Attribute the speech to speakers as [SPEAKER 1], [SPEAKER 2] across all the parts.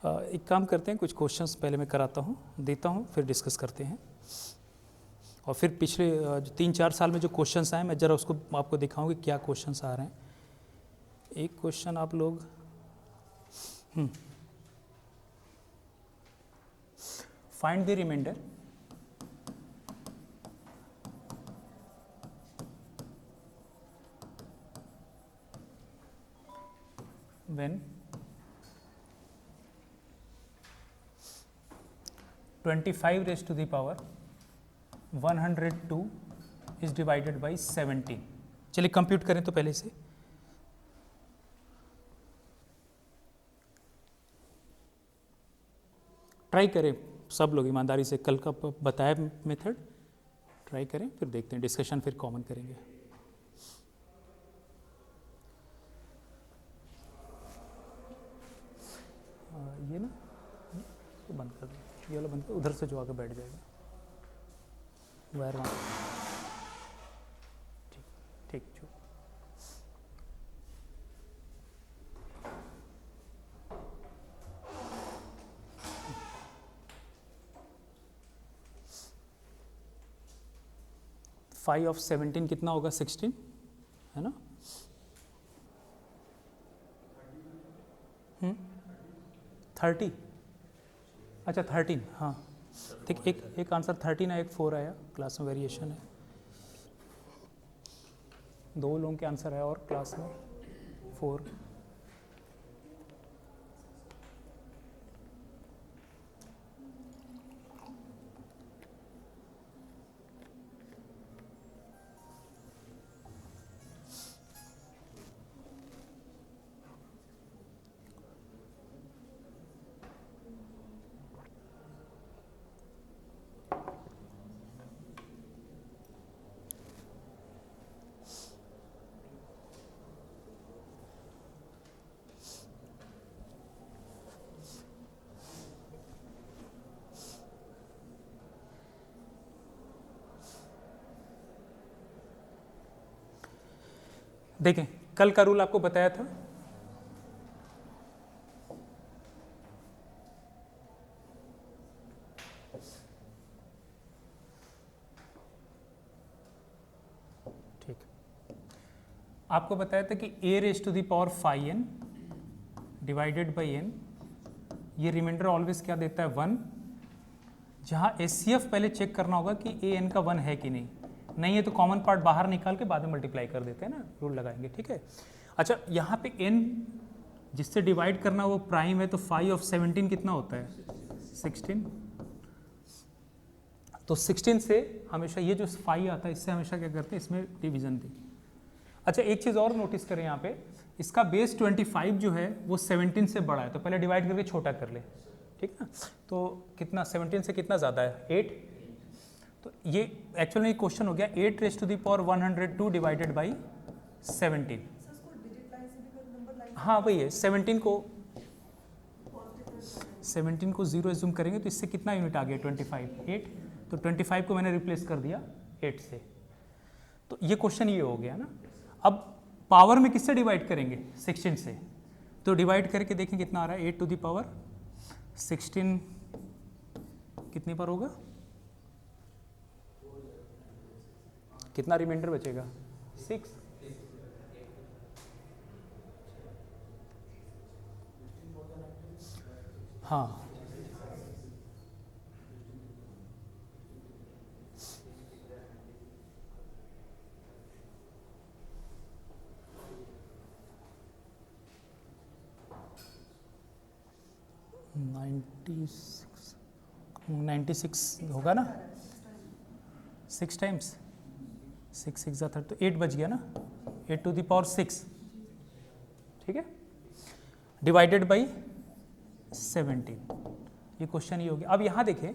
[SPEAKER 1] एक काम करते हैं, कुछ क्वेश्चंस पहले मैं कराता हूँ, देता हूँ, फिर डिस्कस करते हैं। और फिर पिछले जो 3-4 साल में जो क्वेश्चंस आए मैं ज़रा उसको आपको दिखाऊँ कि क्या क्वेश्चंस आ रहे हैं। एक क्वेश्चन आप लोग find the reminder when 25 raised to the power 102 is divided by 17। चलिए कंप्यूट करें तो पहले से ट्राई करें, सब लोग ईमानदारी से कल का बताया मेथड ट्राई करें, फिर देखते हैं, डिस्कशन फिर कॉमन करेंगे। ये ना तो बंद कर दो, ये वाला बंद कर, उधर से जो आके बैठ जाएगा वायर वहाँ। ठीक ठीक जो 5 of 17 कितना होगा? 16 है ना। 30, अच्छा 13, हाँ ठीक। एक आंसर 13 है, एक 4 आया, क्लास में वेरिएशन है। 2 लोगों के आंसर है और क्लास में 4। देखें, कल का रूल आपको बताया था, ठीक। आपको बताया था कि a raise to the power 5n divided by n, ये रिमाइंडर ऑलवेज क्या देता है? 1। जहां HCF पहले चेक करना होगा कि a n का 1 है कि नहीं है तो कॉमन पार्ट बाहर निकाल के बाद में मल्टीप्लाई कर देते हैं ना, रूल लगाएंगे, ठीक है। अच्छा, यहाँ पे n जिससे डिवाइड करना वो प्राइम है, तो 5 of 17 कितना होता है? 16। तो 16 से हमेशा ये जो 5 आता है इससे हमेशा क्या करते हैं? इसमें डिवीजन दी। अच्छा, एक चीज़ और नोटिस करें यहाँ पे, इसका बेस 25 जो है वो 17 से बड़ा है, तो पहले डिवाइड करके छोटा कर ले, ठीक ना। तो कितना 17 से कितना ज़्यादा है? 8। तो ये एक्चुअल में क्वेश्चन हो गया 8 raise to the power 102 divided by 17। हाँ वही है, 17 को 0 एज्यूम करेंगे तो इससे कितना यूनिट आ गया? 25, 8। तो 25 को मैंने रिप्लेस कर दिया 8 से। तो ये क्वेश्चन ये हो गया ना। अब पावर में किससे डिवाइड करेंगे? 16 से। तो डिवाइड करके देखें कितना आ रहा है। 8 टू द पावर 16 कितने पर होगा? कितना रिमाइंडर बचेगा? 6। हाँ, नाइन्टी सिक्स होगा ना, 6 टाइम्स 6 6 30, तो 8 बच गया ना। 8 टू द पावर 6, ठीक है, डिवाइडेड बाई 17। ये क्वेश्चन ये हो गया। अब यहाँ देखें,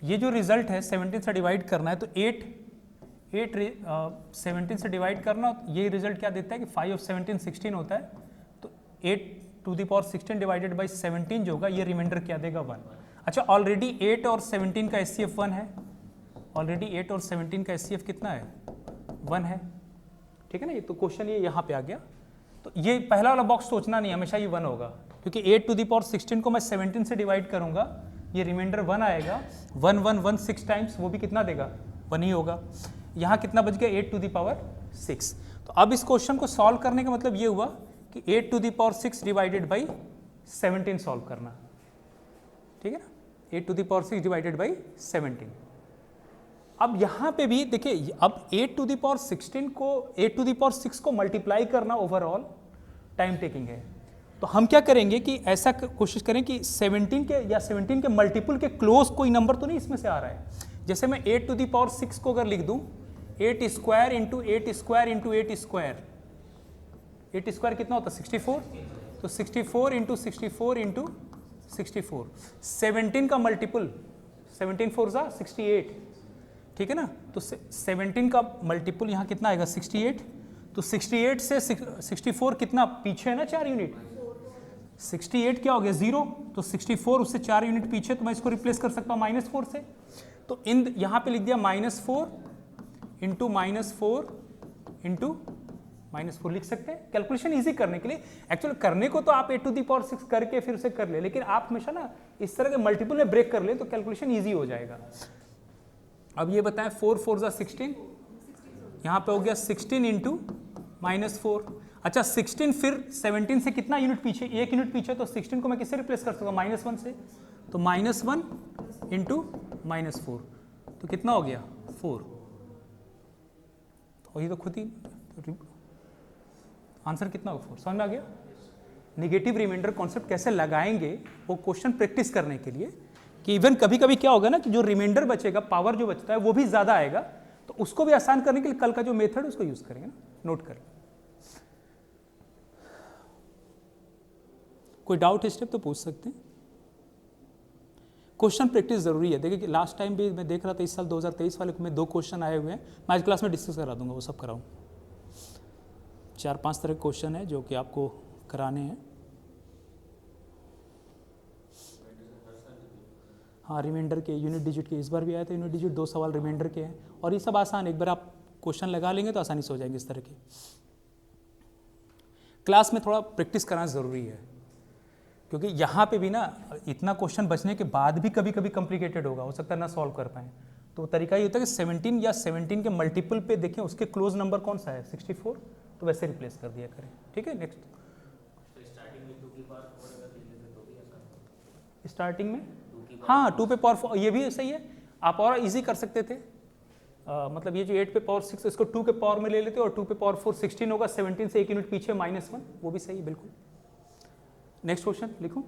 [SPEAKER 1] ये जो रिजल्ट है 17 से डिवाइड करना है, तो 8 17 से डिवाइड करना, ये रिजल्ट क्या देता है कि 5 of 17 16 होता है। तो 8 to the power 16 divided by 17 जो होगा, ये रिमाइंडर क्या देगा? 1। अच्छा, ऑलरेडी 8 और 17 का HCF 1 है। ऑलरेडी 8 और 17 का HCF कितना है? 1 है, ठीक है ना। ये तो क्वेश्चन ये यहाँ पे आ गया। तो ये पहला वाला बॉक्स सोचना नहीं, हमेशा ये 1 होगा। क्योंकि 8 टू द पावर 16 को मैं 17 से डिवाइड करूंगा, ये रिमाइंडर 1 आएगा, 1 1 1 6 टाइम्स, वो भी कितना देगा, 1 ही होगा। यहाँ कितना बच गया, 8 टू द पावर 6। तो अब इस क्वेश्चन को सॉल्व करने का मतलब ये हुआ कि 8 to the power 6 divided by 17 solve करना, ठीक है ना, 8 to the power 6 divided by 17। अब यहाँ पे भी देखिए, अब 8 टू द पावर 16 को 8 टू द पावर 6 को मल्टीप्लाई करना ओवरऑल टाइम टेकिंग है। तो हम क्या करेंगे कि ऐसा कोशिश करें कि 17 के या 17 के मल्टीपल के क्लोज कोई नंबर तो नहीं इसमें से आ रहा है। जैसे मैं 8 टू द पावर 6 को अगर लिख दूं 8 square into 8 square into 8 square, 8 square कितना होता है 64, तो 64 इंटू 64 इंटू 64, 17 का मल्टीपल 17 4 जा 68, ठीक है ना। तो 17 का मल्टीपल यहाँ कितना आएगा 68, तो 68 से 64 कितना पीछे है ना 4 यूनिट, 68 क्या हो गया 0, तो 64 उससे 4 यूनिट पीछे, तो मैं इसको रिप्लेस कर सकता हूँ -4 से। तो इन यहाँ पे लिख दिया -4 इंटू -4 इंटू -4 लिख सकते हैं कैलकुलेशन इजी करने के लिए। एक्चुअली करने को तो आप 8 टू द पावर 6 करके फिर उसे कर ले, लेकिन आप हमेशा ना इस तरह के मल्टीपल में ब्रेक कर ले तो कैलकुलेशन इजी हो जाएगा। अब ये बताएं 4 4 जा 16, यहाँ पे हो गया 16 इंटू -4। अच्छा 16 फिर 17 से कितना यूनिट पीछे, 1 यूनिट पीछे, तो 16 को मैं किससे रिप्लेस कर सकता हूँ -1 से, तो -1 इंटू -4, तो कितना हो गया 4। तो ये तो खुद ही आंसर कितना होगा 4, समझ में आ गया। नेगेटिव रिमाइंडर कॉन्सेप्ट कैसे लगाएंगे वो क्वेश्चन प्रैक्टिस करने के लिए, कि इवन कभी कभी क्या होगा ना कि जो रिमाइंडर बचेगा, पावर जो बचता है वो भी ज्यादा आएगा, तो उसको भी आसान करने के लिए कल का जो मेथड उसको यूज करेंगे ना, नोट कर। कोई डाउट है स्टेप तो पूछ सकते हैं। क्वेश्चन प्रैक्टिस जरूरी है। देखिए लास्ट टाइम भी मैं देख रहा था, इस साल 2023 वाले में 2 क्वेश्चन आए हुए हैं, मैं आज क्लास में डिस्कस करा दूंगा, वो सब कराऊँ। 4-5 तरह के क्वेश्चन है जो कि आपको कराने हैं। हाँ रिमाइंडर के, यूनिट डिजिट के, इस बार भी आए थे यूनिट डिजिट, 2 सवाल रिमाइंडर के हैं, और ये सब आसान, एक बार आप क्वेश्चन लगा लेंगे तो आसानी से हो जाएंगे इस तरह के। क्लास में थोड़ा प्रैक्टिस कराना ज़रूरी है, क्योंकि यहाँ पे भी ना इतना क्वेश्चन बचने के बाद भी कभी कभी कॉम्प्लिकेटेड होगा, हो सकता है ना सॉल्व कर पाएँ। तो तरीका ये होता है कि 17 या 17 के मल्टीपल पे देखें उसके क्लोज नंबर कौन सा है 64, तो वैसे रिप्लेस कर दिया करें, ठीक है। नेक्स्ट स्टार्टिंग में हाँ 2 पे पावर 4, ये भी सही है, आप और इजी कर सकते थे। मतलब ये जो 8 पे पावर 6 इसको 2 के पावर में ले लेते और 2 पे पावर 4 16 होगा, 17 से 1 यूनिट पीछे -1, वो भी सही बिल्कुल। नेक्स्ट क्वेश्चन लिखूं,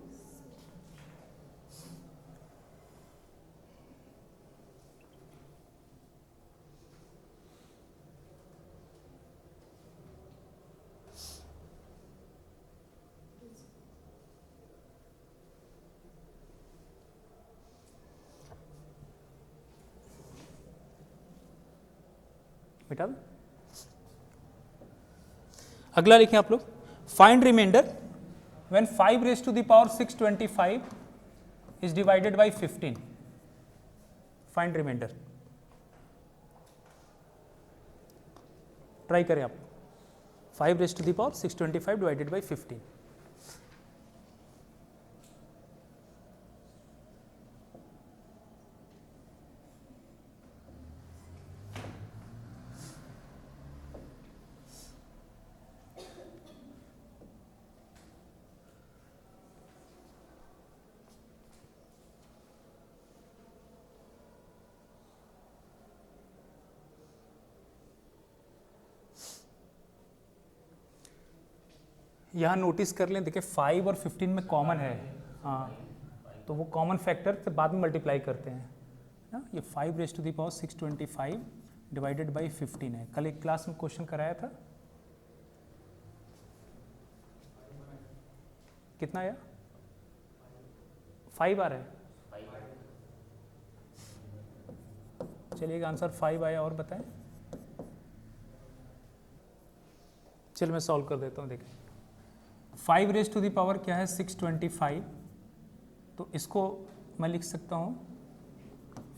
[SPEAKER 1] बेटा अगला लिखें आप लोग, find reminder when 5 raised to the power 625 is divided by 15, find remainder। Try करें आप, 5 raised to the power 625 divided by 15। यहाँ नोटिस कर लें, देखिए 5 और 15 में कॉमन है, हाँ तो वो कॉमन फैक्टर से बाद में मल्टीप्लाई करते हैं ना। ये 5 raised to the power 625 divided by 15 है। कल एक क्लास में क्वेश्चन कराया था, कितना आया 5 आ रहा है, चलिए आंसर 5 आया, और बताएं। चलिए मैं सॉल्व कर देता हूँ। देखिए 5 raised to the power क्या है 625, तो इसको मैं लिख सकता हूँ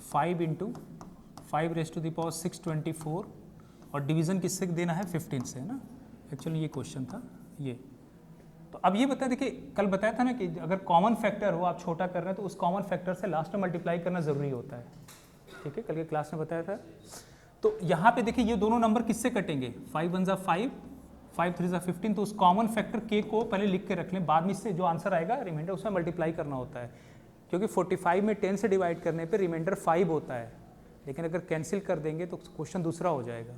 [SPEAKER 1] 5 into 5 raised to the power 624, और डिवीज़न किससे देना है 15 से, है ना। एक्चुअली ये क्वेश्चन था ये, तो अब ये बता, देखिए कल बताया था ना कि अगर कॉमन फैक्टर हो, आप छोटा कर रहे हैं तो उस कॉमन फैक्टर से लास्ट में मल्टीप्लाई करना ज़रूरी होता है, ठीक है, कल के क्लास में बताया था। तो यहाँ पे देखिए ये दोनों नंबर किससे कटेंगे, 5 1 जा 5, 5 3 जा 15, तो उस कॉमन फैक्टर के को पहले लिख के रख लें, बाद में इससे जो आंसर आएगा रिमाइंडर उसमें मल्टीप्लाई करना होता है, क्योंकि 45 में 10 से डिवाइड करने पे रिमाइंडर 5 होता है, लेकिन अगर कैंसिल कर देंगे तो क्वेश्चन दूसरा हो जाएगा,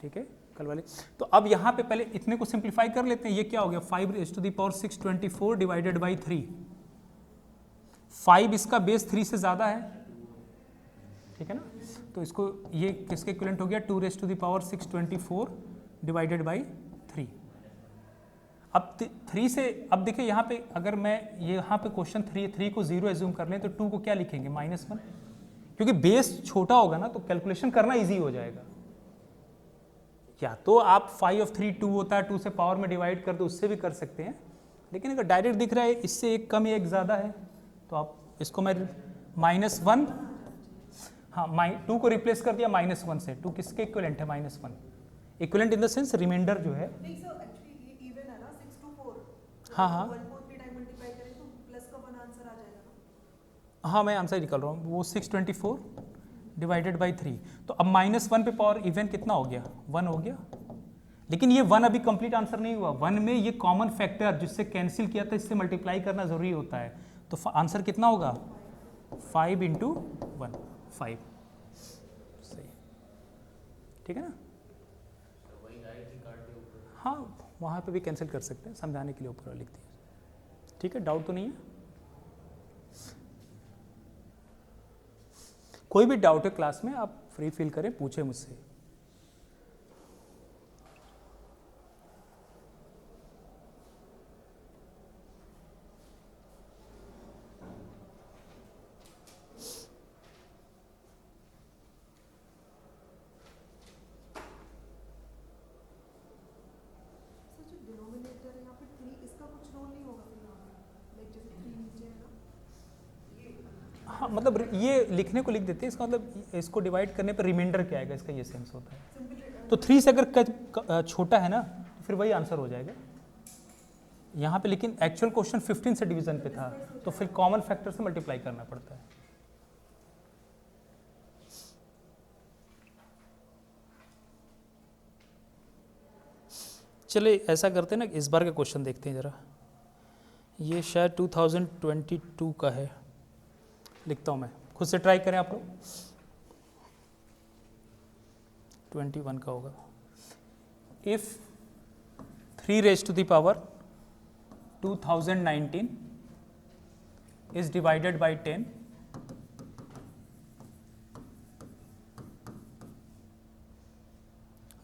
[SPEAKER 1] ठीक है कल वाले। तो अब यहाँ पे पहले इतने को सिंप्लीफाई कर लेते हैं, ये क्या हो गया 5 raised to the power 624 divided by 3, 5 इसका बेस 3 से ज़्यादा है, ठीक है ना, तो इसको ये किसके इक्विवेलेंट हो गया 2 raised to the power 624 divided by 3। अब 3 से, अब देखिए यहाँ पे अगर मैं यहाँ पे क्वेश्चन 3 को 0 एज्यूम कर लें तो 2 को क्या लिखेंगे -1, क्योंकि बेस छोटा होगा ना तो कैलकुलेशन करना ईजी हो जाएगा। या तो आप 5 of 3 2 होता है, 2 से पावर में डिवाइड कर दो, उससे भी कर सकते हैं, लेकिन अगर डायरेक्ट दिख रहा है इससे एक कम या एक ज़्यादा है तो आप इसको मैं -1, हाँ 2 को रिप्लेस कर दिया -1 से, 2 किसके इक्विवेलेंट है -1, equivalent in the sense remainder जो है, हाँ हाँ हाँ मैं आंसर निकल रहा हूँ, वो 624 डिवाइडेड बाई 3, तो अब -1 पे पावर इवन कितना हो गया 1 हो गया, लेकिन ये 1 अभी कंप्लीट आंसर नहीं हुआ, 1 में ये कॉमन फैक्टर जिससे कैंसिल किया था इससे मल्टीप्लाई करना जरूरी होता है, तो आंसर कितना होगा 5 × 1 5, सही, ठीक है ना, हाँ वहाँ पे भी कैंसिल कर सकते हैं, समझाने के लिए ऊपर लिख दिया, ठीक है, डाउट तो नहीं है, कोई भी डाउट है क्लास में आप फ्री फील करें, पूछें मुझसे। हाँ मतलब ये लिखने को लिख देते हैं, इसका मतलब इसको डिवाइड करने पर रिमाइंडर क्या आएगा, इसका ये सेंस होता है, तो 3 से अगर छोटा है ना तो फिर वही आंसर हो जाएगा यहाँ पे, लेकिन एक्चुअल क्वेश्चन 15 से डिवीजन पे था तो फिर कॉमन फैक्टर से मल्टीप्लाई करना पड़ता है। चलिए ऐसा करते हैं ना, इस बार का क्वेश्चन देखते हैं जरा, ये शायद 2022 का है, लिखता हूँ मैं, खुद से ट्राई करें आप लोग, 21 का होगा। If 3 raised to the power 2019 is divided by 10,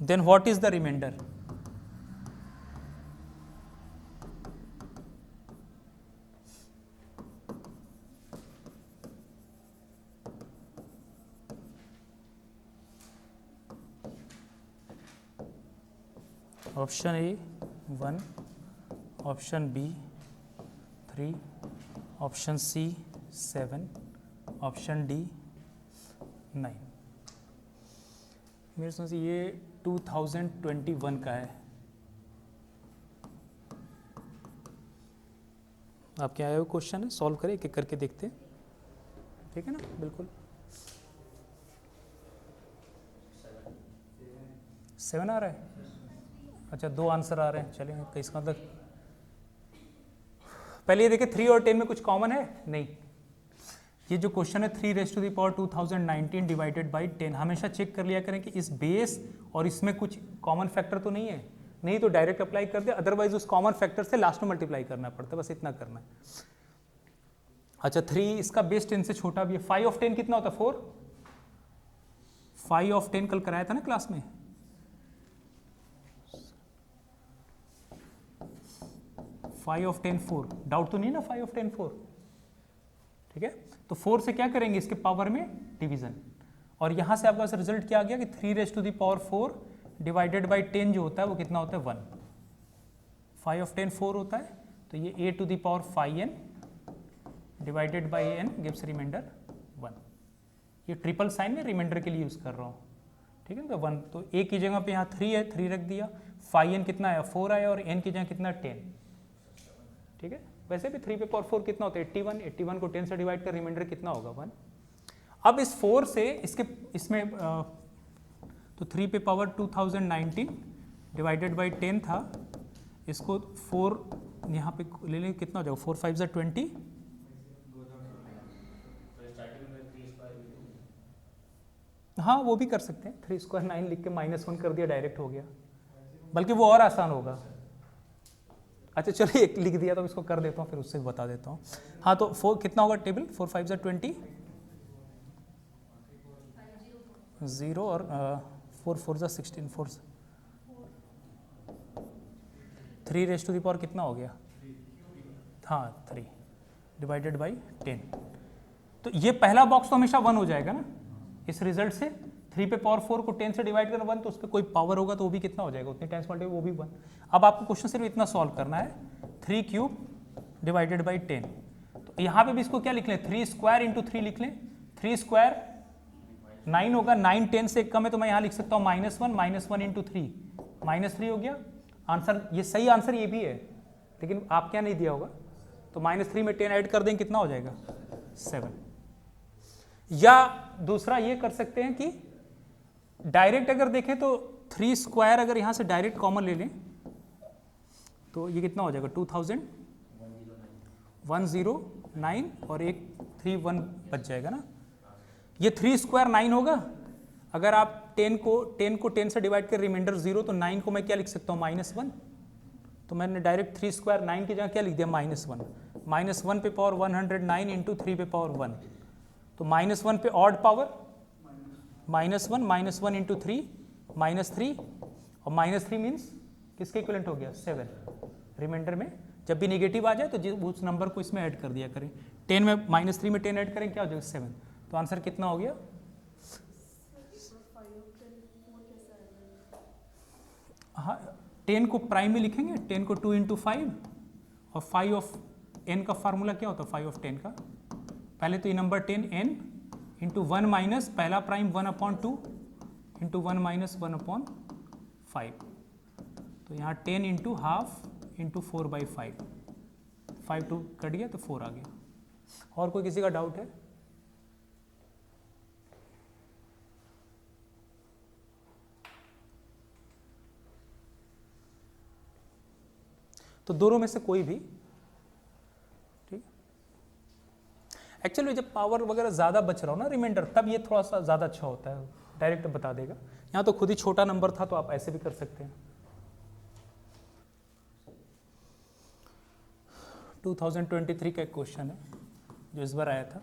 [SPEAKER 1] then what is the remainder? Option A 1, option B 3, option C 7, option D 9। मेरे समझ से ये 2021 का है, आपके आया हुआ क्वेश्चन है, सॉल्व करें एक एक करके देखते हैं, ठीक है ना, बिल्कुल 7 आ रहा है, अच्छा 2 आंसर आ रहे हैं, चलिए इसका मतलब पहले ये देखिए 3 और 10 में कुछ कॉमन है नहीं, ये जो क्वेश्चन है 3 raised to the power 2019 divided by 10, हमेशा चेक कर लिया करें कि इस बेस और इसमें कुछ कॉमन फैक्टर तो नहीं है, नहीं तो डायरेक्ट अप्लाई कर दे, अदरवाइज उस कॉमन फैक्टर से लास्ट में मल्टीप्लाई करना पड़ता है, बस इतना करना है। अच्छा 3 इसका बेस 10 से छोटा भी है, 5 of 10 कितना होता है 4, 5 of 10 कल कराया था ना क्लास में, 5 of 10 4, डाउट तो नहीं ना 5 of 10 4, ठीक है, तो 4 से क्या करेंगे इसके पावर में डिवीजन, और यहाँ से आपका रिजल्ट क्या आ गया कि 3 raised to the power 4 divided by 10 जो होता है वो कितना होता है 1, 5 of 10 4 होता है, तो ये a to the power 5n divided by n gives remainder 1, ये ट्रिपल साइन में रिमाइंडर के लिए यूज़ कर रहा हूँ, ठीक है, तो 1, तो a की जगह पे यहाँ 3 है, 3 रख दिया, 5n कितना आया 4 आया, और n की जगह कितना 10, ठीक है। वैसे भी 3 पे पावर 4 कितना होता है 81, 81 को 10 से डिवाइड कर रिमाइंडर कितना होगा 1। अब इस 4 से इसमें तो 3 पे पावर 2019 डिवाइडेड बाई 10 था, इसको 4 यहाँ पे ले लें, कितना हो जाएगा 4 5 20। हाँ वो भी कर सकते हैं, 3 स्क्वायर 9 लिख के -1 कर दिया, डायरेक्ट हो गया, बल्कि वो और आसान होगा। अच्छा चलिए एक लिख दिया तो इसको कर देता हूँ, फिर उससे बता देता हूँ। हाँ तो 4 कितना होगा टेबल, 4 5 20 0 और 4 4 16 4 3 रेज़ टू द पावर कितना हो गया, हाँ 3 डिवाइडेड बाई 10। तो ये पहला बॉक्स तो हमेशा 1 हो जाएगा ना, इस रिजल्ट से 3 पे पावर 4 को 10 से डिवाइड करना 1, तो उस पर कोई पावर होगा तो वो भी कितना हो जाएगा, उतने टाइम्स मल्टीप्लाई वो भी 1। अब आपको क्वेश्चन सिर्फ इतना सॉल्व करना है, 3 क्यूब डिवाइडेड बाई 10। तो यहाँ पे भी इसको क्या लिख लें, 3 स्क्वायर इंटू 3 लिख लें, 3 स्क्वायर 9 होगा, 9 10 से कम है तो मैं यहाँ लिख सकता हूँ -1 इंटू 3 -3 हो गया आंसर। ये सही आंसर ये भी है, लेकिन आप क्या नहीं दिया होगा, तो -3 में 10 ऐड कर देंगे कितना हो जाएगा 7। या दूसरा ये कर सकते हैं कि डायरेक्ट अगर देखें तो 3 स्क्वायर अगर यहाँ से डायरेक्ट कॉमन ले लें तो ये कितना हो जाएगा 2109 और एक 3 1 बच जाएगा ना। ये 3 स्क्वायर 9 होगा, अगर आप 10 को 10 से डिवाइड कर रिमाइंडर 0, तो 9 को मैं क्या लिख सकता हूँ -1, तो मैंने डायरेक्ट 3 स्क्वायर 9 की जगह क्या लिख दिया -1 पे पावर 109 इंटू 3 पे पावर 1, तो -1 पे ऑड पावर -1 इंटू 3 -3 और -3 मीन्स किसके इक्विवेलेंट हो गया 7। रिमाइंडर में जब भी नेगेटिव आ जाए तो उस नंबर को इसमें ऐड कर दिया करें, 10 में -3 में 10 ऐड करें क्या हो जाएगा 7। तो आंसर कितना हो गया, हाँ 10 को प्राइम में लिखेंगे, 10 को 2 इंटू 5 और 5 ऑफ n का फार्मूला क्या होता है 5 ऑफ 10 का, पहले तो ये नंबर 10 n इंटू 1 माइनस पहला प्राइम 1/2 इंटू 1 माइनस 1/5, तो यहाँ 10 इंटू हाफ इंटू 4/5, 5 2 कट गया तो 4 आ गया। और कोई किसी का डाउट है, तो दोनों में से कोई भी ठीक। एक्चुअली जब पावर वगैरह ज़्यादा बच रहा हो ना रिमाइंडर, तब ये थोड़ा सा ज़्यादा अच्छा होता है, डायरेक्ट बता देगा। यहाँ तो खुद ही छोटा नंबर था तो आप ऐसे भी कर सकते हैं। 2023 का एक क्वेश्चन है जो इस बार आया था,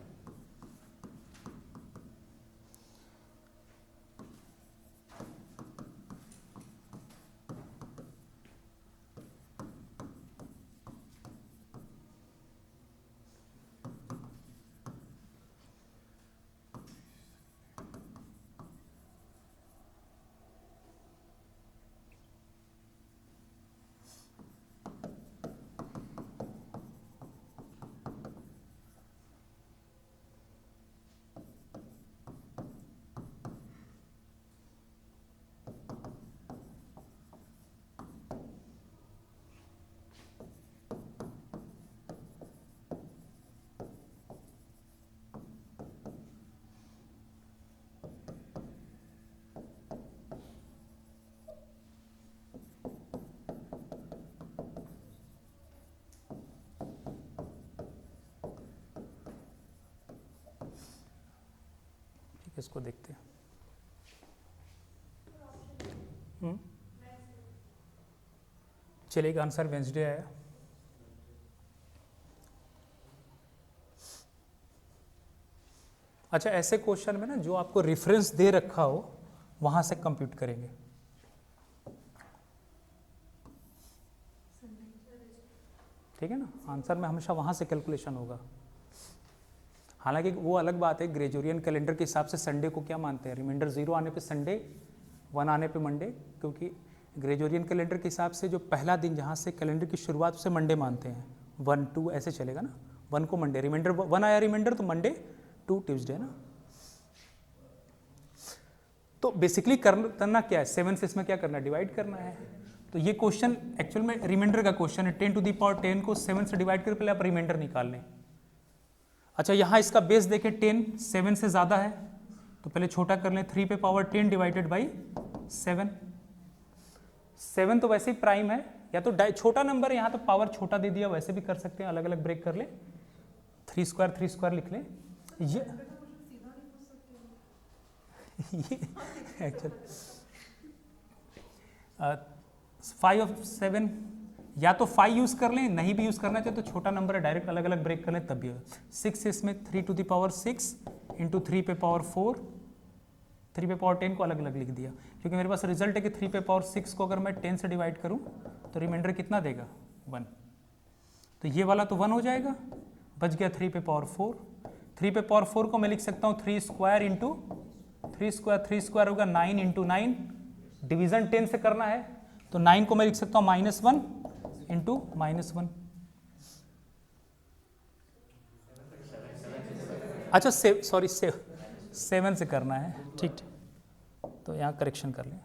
[SPEAKER 1] इसको देखते हैं। चलिए आंसर वेंसडे आया। अच्छा ऐसे क्वेश्चन में ना जो आपको रेफरेंस दे रखा हो वहां से कंप्यूट करेंगे, ठीक है ना, आंसर में हमेशा वहां से कैलकुलेशन होगा। हालांकि वो अलग बात है, ग्रेजुरियन कैलेंडर के हिसाब से संडे को क्या मानते हैं, रिमाइंडर 0 आने पे संडे, 1 आने पे मंडे, क्योंकि ग्रेजुरियन कैलेंडर के हिसाब से जो पहला दिन जहाँ से कैलेंडर की शुरुआत उसे मंडे मानते हैं, 1 2 ऐसे चलेगा ना, 1 को मंडे, रिमाइंडर 1 आया रिमाइंडर तो मंडे 2 ट्यूसडे ना। तो बेसिकली करना क्या है, 7 से इसमें क्या करना है, डिवाइड करना है। तो ये क्वेश्चन एक्चुअल में रिमाइंडर का क्वेश्चन है। 10 टू दी पावर 10 को 7 से डिवाइड करके पहले आप रिमाइंडर निकाल लें। अच्छा, यहाँ इसका बेस देखें 10 7 से ज़्यादा है तो पहले छोटा कर लें। 3 पे पावर 10 डिवाइडेड बाई 7। 7 तो वैसे ही प्राइम है, या तो छोटा नंबर है, यहाँ तो पावर छोटा दे दिया, वैसे भी कर सकते हैं, अलग अलग ब्रेक कर ले। 3 स्क्वायर लिख लें। ये एक्चुअल 5 और 7, या तो 5 यूज कर लें, नहीं भी यूज करना चाहे तो छोटा नंबर है, डायरेक्ट अलग अलग ब्रेक कर लें तब भी। 6 इसमें 3 टू द पावर 6 इंटू 3 पे पावर 4, 3 पे पावर 10 को अलग अलग लिख दिया, क्योंकि मेरे पास रिजल्ट है कि 3 पे पावर 6 को अगर मैं 10 से डिवाइड करूं तो रिमाइंडर कितना देगा 1। तो ये वाला तो 1 हो जाएगा, बच गया 3 पे पावर 4। 3 पे पावर 4 को मैं लिख सकता हूँ 3 स्क्वायर इंटू 3 स्क्वायर होगा 9 इंटू 9। डिवीजन 10 से करना है तो 9 को मैं लिख सकता हूँ -1 इंटू -1। अच्छा, 7 से करना है, ठीक, तो यहाँ करेक्शन कर लें।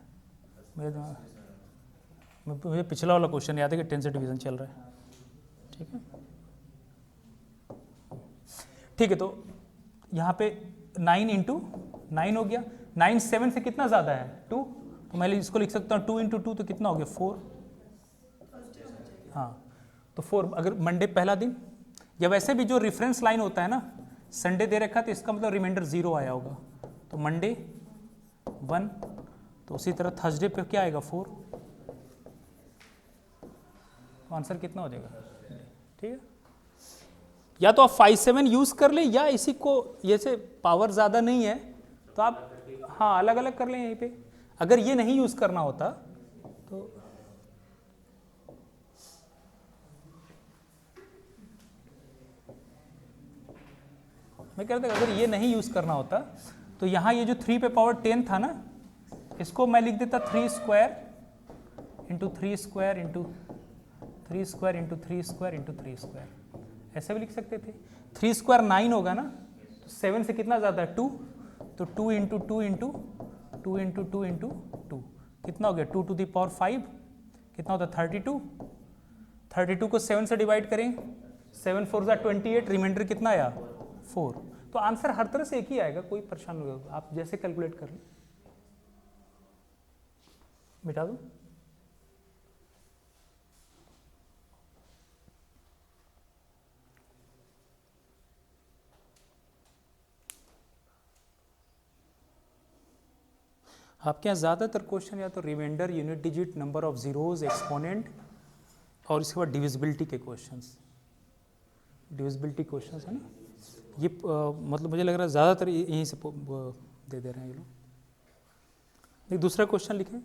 [SPEAKER 1] मुझे पिछला वाला क्वेश्चन याद है कि 10 से डिवीजन चल रहा है, ठीक है। ठीक है, तो यहाँ पे 9 इंटू 9 हो गया। 9 7 से कितना ज़्यादा है 2, तो मैं इसको लिख सकता हूँ 2 इंटू 2 तो कितना हो गया 4। हाँ, तो 4 अगर मंडे पहला दिन, या वैसे भी जो रेफरेंस लाइन होता है ना, संडे दे रखा तो इसका मतलब रिमाइंडर 0 आया होगा, तो मंडे 1, तो उसी तरह थर्सडे पे क्या आएगा 4। तो आंसर कितना हो जाएगा, ठीक है। या तो आप 5 7 यूज कर ले, या इसी को ये से पावर ज़्यादा नहीं है तो आप हाँ अलग अलग कर लें यहीं पे। अगर ये नहीं यूज करना होता तो मैं कह रहा था अगर ये नहीं यूज करना होता तो यहाँ ये जो 3 पे पावर 10 था ना, इसको मैं लिख देता 3 square into 3 square into 3 square into 3 square into 3 square, ऐसे भी लिख सकते थे। 3 स्क्वायर 9 होगा ना, तो 7 से कितना ज़्यादा है 2, तो 2 इंटू 2 इंटू 2 इंटू 2 इंटू 2 कितना हो गया 2 टू द पावर 5, कितना होता है 32। 32 को 7 से डिवाइड करें, 7 4 28, रिमाइंडर कितना आया 4। तो आंसर हर तरह से एक ही आएगा, कोई परेशान नहीं होगा, आप जैसे कैलकुलेट कर लें। मिटा दो। आपके यहाँ ज़्यादातर क्वेश्चन या तो remainder, unit digit, number of zeros, exponent, और इसके बाद डिविजिबिलिटी के क्वेश्चंस, डिविजिबिलिटी क्वेश्चंस है ना, ये मतलब मुझे लग रहा है ज़्यादातर यहीं से दे दे रहे हैं ये लोग। एक दूसरा क्वेश्चन लिखें,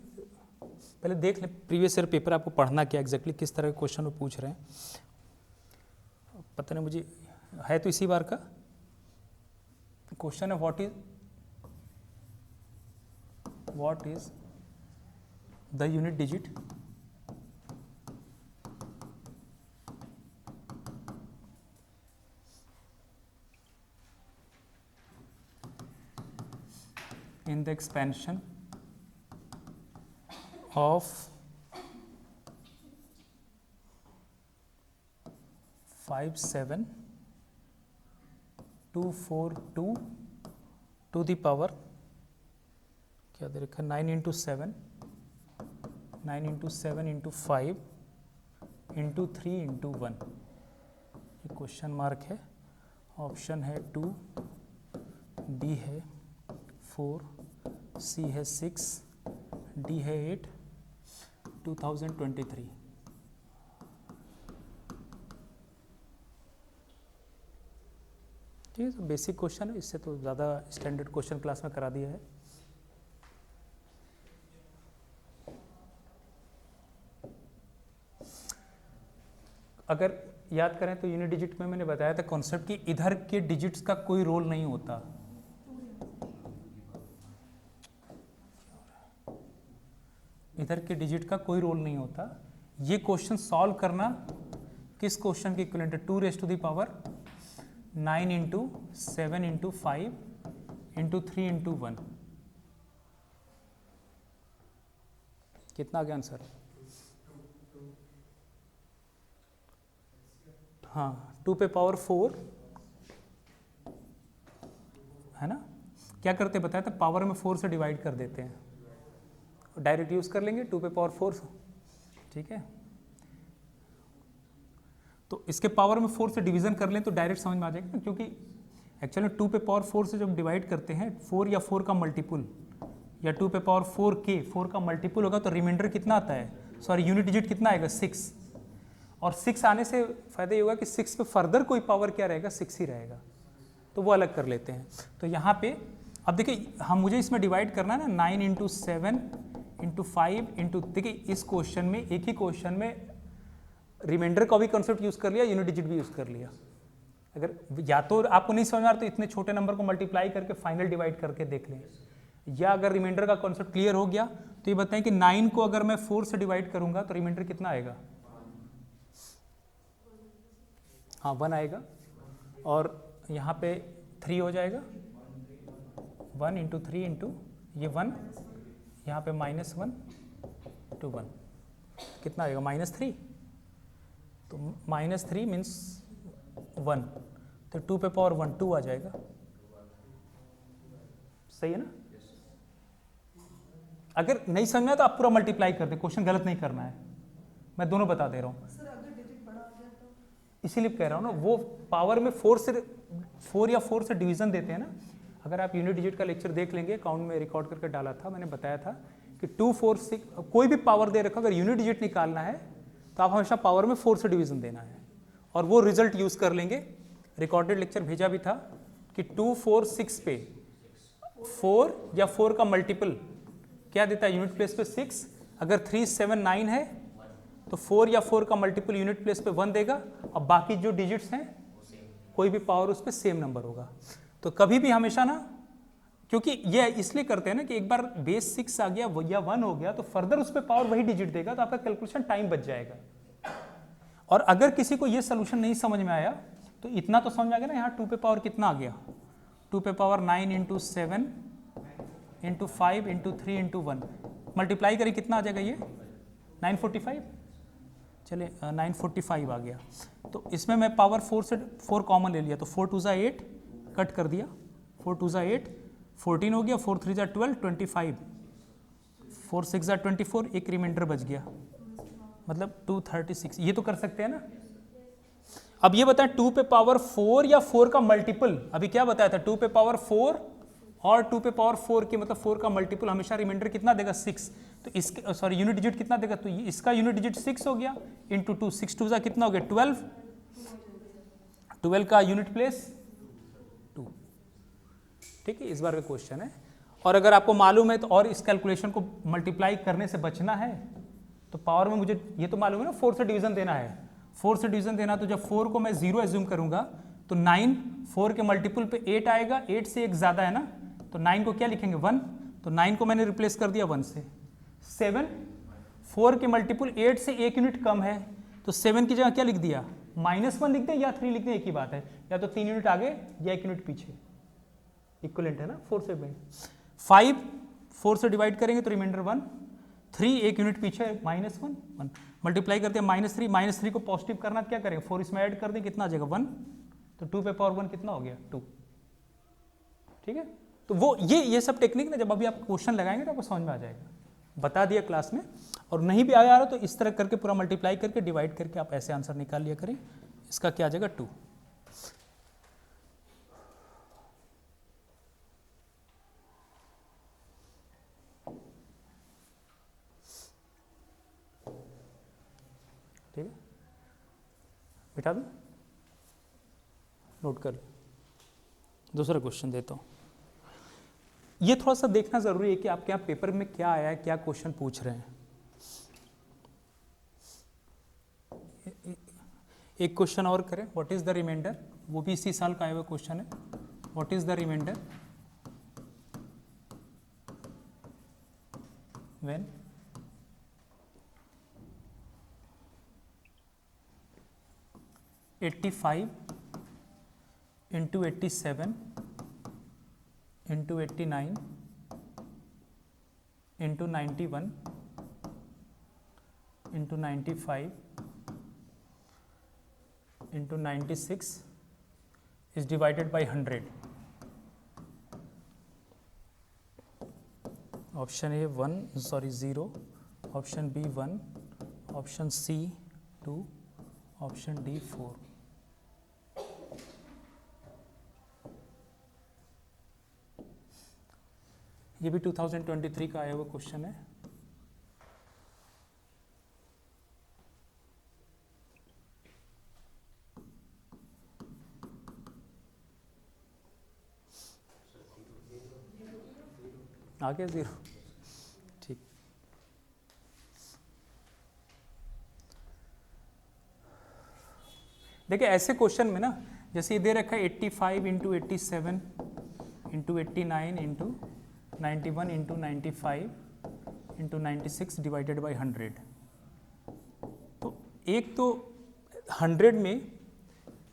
[SPEAKER 1] पहले देख लें प्रीवियस ईयर पेपर आपको पढ़ना क्या एग्जैक्टली किस तरह के क्वेश्चन वो पूछ रहे हैं। पता नहीं मुझे है तो इसी बार का क्वेश्चन है, what is the unit digit in the expansion of 5 7 2 4 2 to the power क्या दे रखा है 9 इंटू 7 इंटू 5 इंटू 3 इंटू 1, ये क्वेश्चन मार्क है। ऑप्शन है 2, बी है 4, सी है 6, डी है 8, 2023। ठीक है, तो बेसिक क्वेश्चन है, इससे तो ज़्यादा स्टैंडर्ड क्वेश्चन क्लास में करा दिया है। अगर याद करें तो यूनिट डिजिट में मैंने बताया था कॉन्सेप्ट कि इधर के डिजिट्स का कोई रोल नहीं होता, इधर के डिजिट का कोई रोल नहीं होता। ये क्वेश्चन सॉल्व करना किस क्वेश्चन के इक्विवेलेंट है, 2 raised to the power 9 into 7 into 5 into 3 into 1, कितना आ गया आंसर हाँ 2 पे पावर 4 है ना, क्या करते बताया था, पावर में 4 से डिवाइड कर देते हैं, डायरेक्ट यूज कर लेंगे 2 पे पावर 4, ठीक है। तो इसके पावर में 4 से डिवीजन कर लें तो डायरेक्ट समझ में आ जाएगा ना, क्योंकि एक्चुअली 2 पे पावर 4 से जब डिवाइड करते हैं 4 या 4 का मल्टीपुल या 2 पे पावर 4 के 4 का मल्टीपुल होगा तो रिमाइंडर कितना आता है, सॉरी यूनिट डिजिट कितना आएगा 6, और 6 आने से फायदा ये होगा कि 6 पे फर्दर कोई पावर क्या रहेगा 6 ही रहेगा, तो वो अलग कर लेते हैं। तो यहाँ पे अब देखिए हम मुझे इसमें डिवाइड करना है ना 9 इंटू 7 इंटू 5 इंटू, देखिए इस क्वेश्चन में एक ही क्वेश्चन में रिमाइंडर का भी कॉन्सेप्ट यूज कर लिया, यूनिट डिजिट भी यूज कर लिया। अगर या तो आपको नहीं समझ में आ रहा तो इतने छोटे नंबर को मल्टीप्लाई करके फाइनल डिवाइड करके देख लें, या अगर रिमाइंडर का कॉन्सेप्ट क्लियर हो गया तो ये बताएं कि 9 को अगर मैं 4 से डिवाइड करूंगा तो रिमाइंडर कितना आएगा, हाँ 1 आएगा, और यहाँ पे 3 हो जाएगा, 1 इंटू 3 इंटू ये 1, यहाँ पे -1 to 1 कितना आएगा -3, तो -3 मीन्स 1, तो 2 पे पावर 1 2 आ जाएगा, सही है ना। अगर नहीं समझना तो आप पूरा मल्टीप्लाई कर दे, क्वेश्चन गलत नहीं करना है, मैं दोनों बता दे रहा हूँ। इसीलिए कह रहा हूँ ना, वो पावर में 4 या 4 से डिवीजन देते हैं ना। अगर आप यूनिट डिजिट का लेक्चर देख लेंगे, अकाउंट में रिकॉर्ड करके डाला था, मैंने बताया था कि 2 4 6 कोई भी पावर दे रखा, अगर यूनिट डिजिट निकालना है तो आप हमेशा पावर में 4 से डिवीजन देना है, और वो रिजल्ट यूज कर लेंगे। रिकॉर्डेड लेक्चर भेजा भी था कि 2 4 6 पे 4 या 4 का मल्टीपल क्या देता है यूनिट प्लेस पे 6, अगर 3 7 9 है तो 4 या 4 का मल्टीपल यूनिट प्लेस पे 1 देगा, और बाकी जो डिजिट्स हैं कोई भी पावर उस पर सेम नंबर होगा। तो कभी भी हमेशा ना, क्योंकि ये इसलिए करते हैं ना कि एक बार बेस 6 आ गया या 1 हो गया तो फर्दर उस पर पावर वही डिजिट देगा, तो आपका कैलकुलेशन टाइम बच जाएगा। और अगर किसी को ये सोल्यूशन नहीं समझ में आया तो इतना तो समझ में आ गया ना, यहाँ 2 पे पावर कितना आ गया, 2 पे power 9 into 7 into 5 into 3 into 1 multiply करें कितना आ जाएगा, ये 945, चलिए 945 आ गया। तो इसमें मैं पावर 4 से 4 कॉमन ले लिया, तो 4 2 8 कट कर दिया, 4 2 8 14 हो गया, 4 3 12 25, 4 6 24, एक रिमाइंडर बच गया, मतलब 236। ये तो कर सकते हैं ना। अब ये बताएं 2 पे पावर 4 या 4 का मल्टीपल, अभी क्या बताया था 2 पे पावर 4 और 2 पे पावर 4 की मतलब 4 का मल्टीपल हमेशा रिमाइंडर कितना देगा 6, तो इसके सॉरी यूनिट डिजिट कितना देगा, तो इसका यूनिट डिजिट 6 हो गया इंटू 2, 6 2 कितना हो गया 12, 12 का यूनिट प्लेस 2, ठीक है। इस बार का क्वेश्चन है। और अगर आपको मालूम है तो, और इस कैलकुलेशन को मल्टीप्लाई करने से बचना है तो पावर में मुझे ये तो मालूम है ना 4 से डिवीजन देना है, 4 से डिवीजन देना, तो जब 4 को मैं 0 एज्यूम करूंगा तो 9 4 के मल्टीपल पे 8 आएगा, 8 से एक ज्यादा है ना, तो 9 को क्या लिखेंगे 1, तो 9 को मैंने रिप्लेस कर दिया 1 से। 7 4 के मल्टीपल 8 से एक यूनिट कम है, तो 7 की जगह क्या लिख दिया -1 लिख दें या 3 लिख दें, एक ही बात है, या तो 3 यूनिट आगे या 1 यूनिट पीछे, इक्विवेलेंट है ना 4 से। 5 4 से डिवाइड करेंगे तो रिमाइंडर 1, 3 एक यूनिट पीछे -1 1 मल्टीप्लाई करते हैं -3 को पॉजिटिव करना क्या करेंगे 4 इसमें ऐड कर दें, कितना आ जाएगा 1, तो 2 पे पावर 1 कितना हो गया 2, ठीक है। तो वो ये सब टेक्निक ना जब अभी आप क्वेश्चन लगाएंगे तो आपको समझ में आ जाएगा, बता दिया क्लास में। और नहीं भी आया रहा तो इस तरह करके पूरा मल्टीप्लाई करके डिवाइड करके आप ऐसे आंसर निकाल लिया करें, इसका क्या आ जाएगा 2। ठीक है, बिठा दूँ, नोट कर लो। दूसरा क्वेश्चन देता हूँ, ये थोड़ा सा देखना जरूरी है कि आपके यहाँ पेपर में क्या आया है, क्या क्वेश्चन पूछ रहे हैं। एक क्वेश्चन और करें, व्हाट इज द रिमाइंडर, वो भी इसी साल का आया हुआ क्वेश्चन है, what is the reminder when (85 into 87 into 89 into 91 into 95 into 96 is divided by 100. Option A 0, option B 1, option C 2, option D 4. ये भी 2023 का आया हुआ क्वेश्चन है। आ गया 0, ठीक। देखिए ऐसे क्वेश्चन में ना, जैसे ये दे रखा है 85 into 87 into 89 into 91 into 95 into 96 divided by 100। तो एक तो 100 में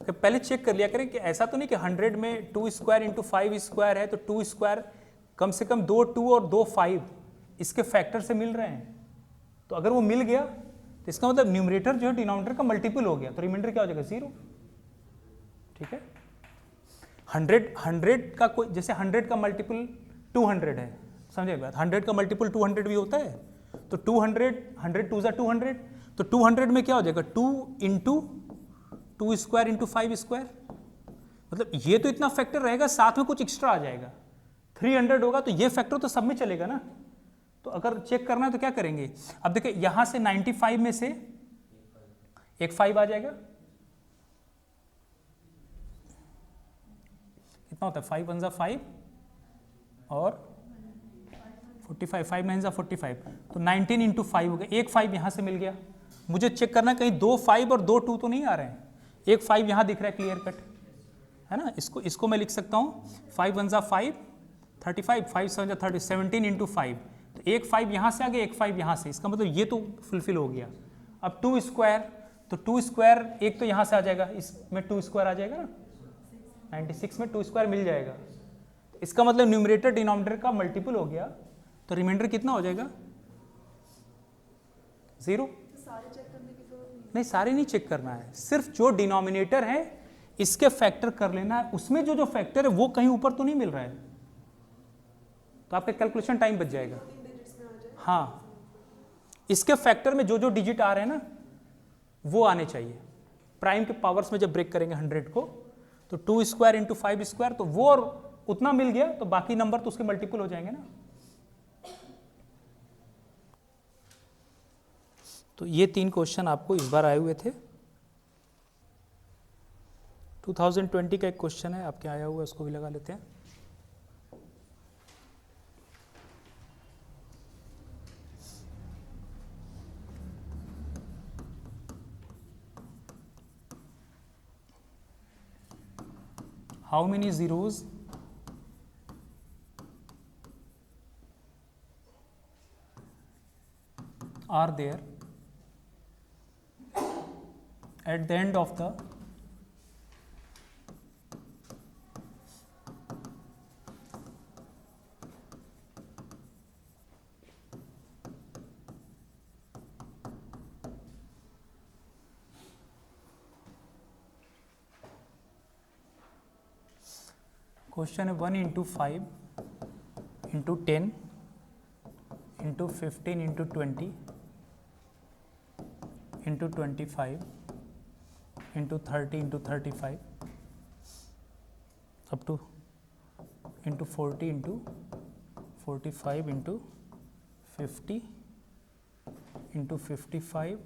[SPEAKER 1] पहले चेक कर लिया करें कि ऐसा तो नहीं कि 100 में 2 स्क्वायर इंटू 5 स्क्वायर है, तो 2 स्क्वायर कम से कम 2 2 और 2 5 इसके फैक्टर से मिल रहे हैं। तो अगर वो मिल गया तो इसका मतलब न्यूमरेटर जो है डिनोमिनेटर का मल्टीपल हो गया, तो रिमाइंडर क्या हो जाएगा 0। ठीक है, 100 का कोई, जैसे 100 का मल्टीपल 200 है, समझे बात, 100 का मल्टीपल 200 भी होता है। तो 200 100 2 200, तो 200 में क्या हो जाएगा 2 इंटू 2 स्क्वायर इंटू 5 स्क्वायर, मतलब ये तो इतना फैक्टर रहेगा, साथ में कुछ एक्स्ट्रा आ जाएगा। 300 होगा तो ये फैक्टर तो सब में चलेगा ना। तो अगर चेक करना है तो क्या करेंगे, अब देखिए यहां से 95 में से एक 5 आ जाएगा, कितना होता है 5 1 5 और 45, 5 9 45, तो 19 इंटू 5 हो गया, एक 5 यहां से मिल गया। मुझे चेक करना कहीं 2 5 और 2 2 तो नहीं आ रहे हैं, एक 5 यहां दिख रहा है क्लियर कट, है ना। इसको मैं लिख सकता हूं 5 1 5 35, 5 7 30, 17 इंटू 5, तो एक 5 यहाँ से आ गया, एक 5 यहाँ से, इसका मतलब ये तो फुलफिल हो गया। अब 2 स्क्वायर, तो 2 स्क्वायर एक तो यहाँ से आ जाएगा, इसमें 2 स्क्वायर आ जाएगा ना, 96 में 2 स्क्वायर मिल जाएगा। इसका मतलब न्यूमरेटर डिनोमिनेटर का मल्टीपल हो गया, तो रिमाइंडर कितना हो जाएगा 0। नहीं, सारे नहीं चेक करना है, सिर्फ जो डिनोमिनेटर है इसके फैक्टर कर लेना है, उसमें जो फैक्टर है वो कहीं ऊपर तो नहीं मिल रहा है, तो आपका कैलकुलेशन टाइम बच जाएगा। हाँ, इसके फैक्टर में जो जो डिजिट आ रहे हैं ना वो आने चाहिए। प्राइम के पावर्स में जब ब्रेक करेंगे 100 को, तो 2 स्क्वायर इंटू 5 स्क्वायर, तो वो और उतना मिल गया, तो बाकी नंबर तो उसके मल्टीपल हो जाएंगे ना। तो ये 3 क्वेश्चन आपको इस बार आए हुए थे। 2020 का एक क्वेश्चन है आपके आया हुआ, उसको भी लगा लेते हैं। How many zeros are there at the end of the question है 1 into 5 into 10 into 15 into 20 into 25 into 30 into 35 up to into 40 into 45 into 50 into 55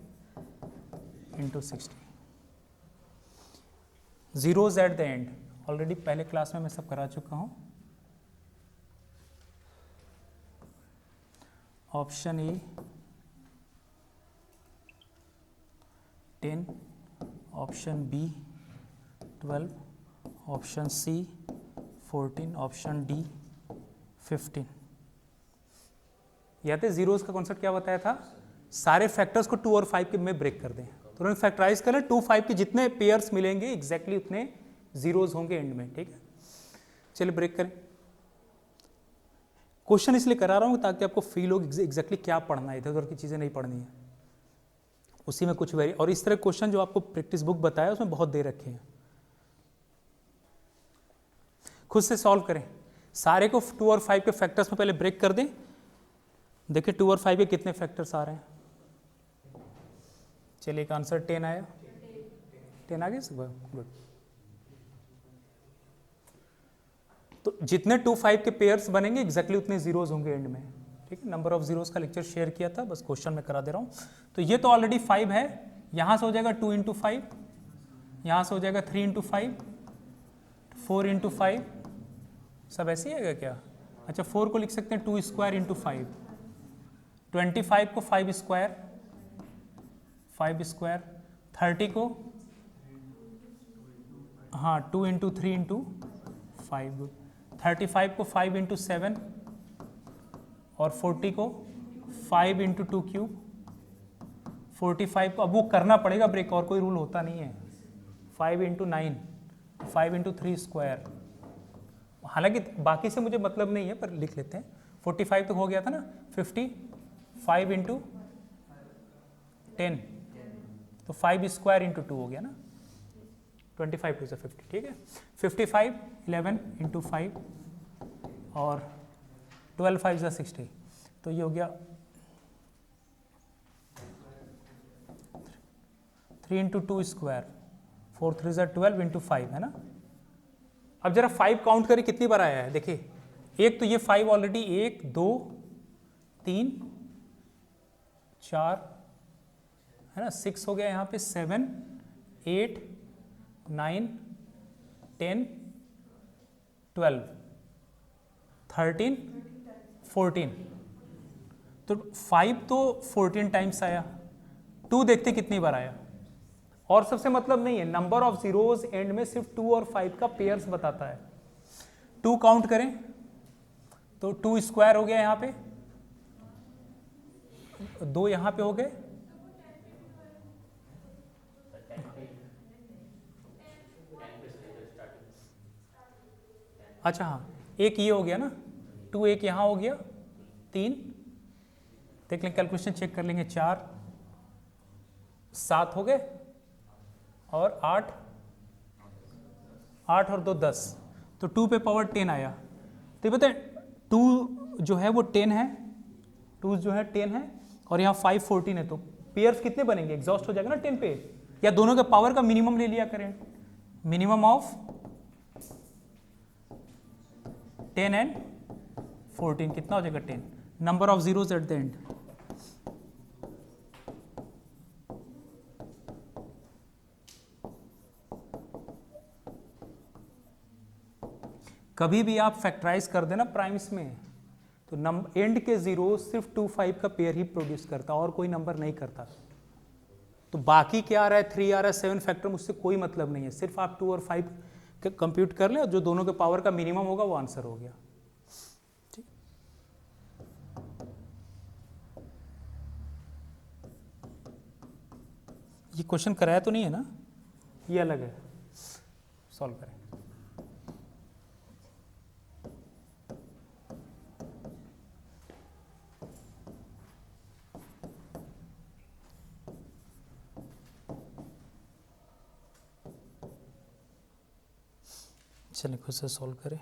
[SPEAKER 1] into 60। Zeros at the end, already पहले क्लास में मैं सब करा चुका हूं। Option A 10, option B 12, option C 14, option D 15। याद है जीरोस का कॉन्सेप्ट क्या बताया था, सारे फैक्टर्स को 2 और 5 के में ब्रेक कर दें, तो उन्होंने फैक्टराइज कर ले, 2 5 के जितने पेयर्स मिलेंगे एग्जैक्टली उतने जीरोज होंगे एंड में। ठीक है, चलिए ब्रेक करें। क्वेश्चन इसलिए करा रहा हूं ताकि आपको फील हो एग्जैक्टली क्या पढ़ना है, इधर उधर की चीजें नहीं पढ़नी है। उसी में कुछ वेरी, और इस तरह क्वेश्चन जो आपको प्रैक्टिस बुक बताया उसमें बहुत दे रखे हैं, खुद से सॉल्व करें। सारे को 2 और 5 के फैक्टर्स में पहले ब्रेक कर दें, देखिए 2 और 5 के कितने फैक्टर्स आ रहे हैं। चलिए एक आंसर 10 आया, 10 आ गया सब, गुड। तो जितने 2 5 के पेयर्स बनेंगे एग्जैक्टली उतने जीरोज होंगे एंड में, ठीक है। नंबर ऑफ जीरोज का लेक्चर शेयर किया था, बस क्वेश्चन में करा दे रहा हूँ। तो ये तो ऑलरेडी 5 है, यहाँ से हो जाएगा 2 इंटू 5, यहाँ से हो जाएगा 3 इंटू 5, 4 इंटू 5, सब ऐसे ही आएगा क्या? अच्छा 4 को लिख सकते हैं 2 स्क्वायर इंटू 5, 25 को 5 स्क्वायर, 5 स्क्वायर, 30 को हाँ 2 इंटू 3 इंटू 5, 35 को 5 इंटू 7, और 40 को 5 इंटू 2 क्यूब, 45 को अब वो करना पड़ेगा ब्रेक, और कोई रूल होता नहीं है, 5 इंटू 9, 5 इंटू 3 स्क्वायर, हालांकि बाकी से मुझे मतलब नहीं है पर लिख लेते हैं। 45 तक हो गया था ना, 50, 5 इंटू 10, तो 5 स्क्वायर इंटू 2 हो गया ना, 25 टू से 50, ठीक है। 55, 11 इंटू 5, और 12 5 से 60, तो ये हो गया 3 इंटू 2 स्क्वायर, 4 3 से 12 इंटू 5 है ना। अब जरा 5 काउंट करें कितनी बार आया है, देखिए एक तो ये 5 ऑलरेडी 1 2 3 4 है ना, 6 हो गया यहाँ पे, 7 8 9 10 12 13 14, तो 5 तो 14 टाइम्स आया। 2 देखते कितनी बार आया, और सबसे मतलब नहीं है, नंबर ऑफ जीरोज एंड में सिर्फ 2 और 5 का पेयर्स बताता है। 2 काउंट करें तो 2 स्क्वायर हो गया यहाँ पे, 2 यहाँ पे हो गए, अच्छा हाँ एक ये हो गया ना, 2 एक यहाँ हो गया, 3 देख लें, कैलकुलेशन चेक कर लेंगे, 4 7 हो गए, और 8 और 2 10, तो 2 पे पावर 10 आया। तो ये बताए 2 जो है वो 10 है, 2 जो है 10 है, और यहाँ 5 14 है, तो पेयर्स कितने बनेंगे, एग्जॉस्ट हो जाएगा ना 10 पे, या दोनों के पावर का मिनिमम ले लिया करें, मिनिमम ऑफ 10 एंड 14 कितना हो जाएगा 10, number of zeros at the and. कभी भी आप फैक्टराइज कर देना प्राइम्स में, तो नंबर एंड के जीरो सिर्फ 2 5 का पेयर ही प्रोड्यूस करता, और कोई नंबर नहीं करता। तो बाकी क्या आ रहा है, 3 आ रहा है, 7 फैक्टर, मुझसे कोई मतलब नहीं है, सिर्फ आप 2 और 5 के कंप्यूट कर लें, और जो दोनों के पावर का मिनिमम होगा वो आंसर हो गया। ठीक, ये क्वेश्चन कराया तो नहीं है ना, ये अलग है, सॉल्व करें। चलिए खुद से सॉल्व करें।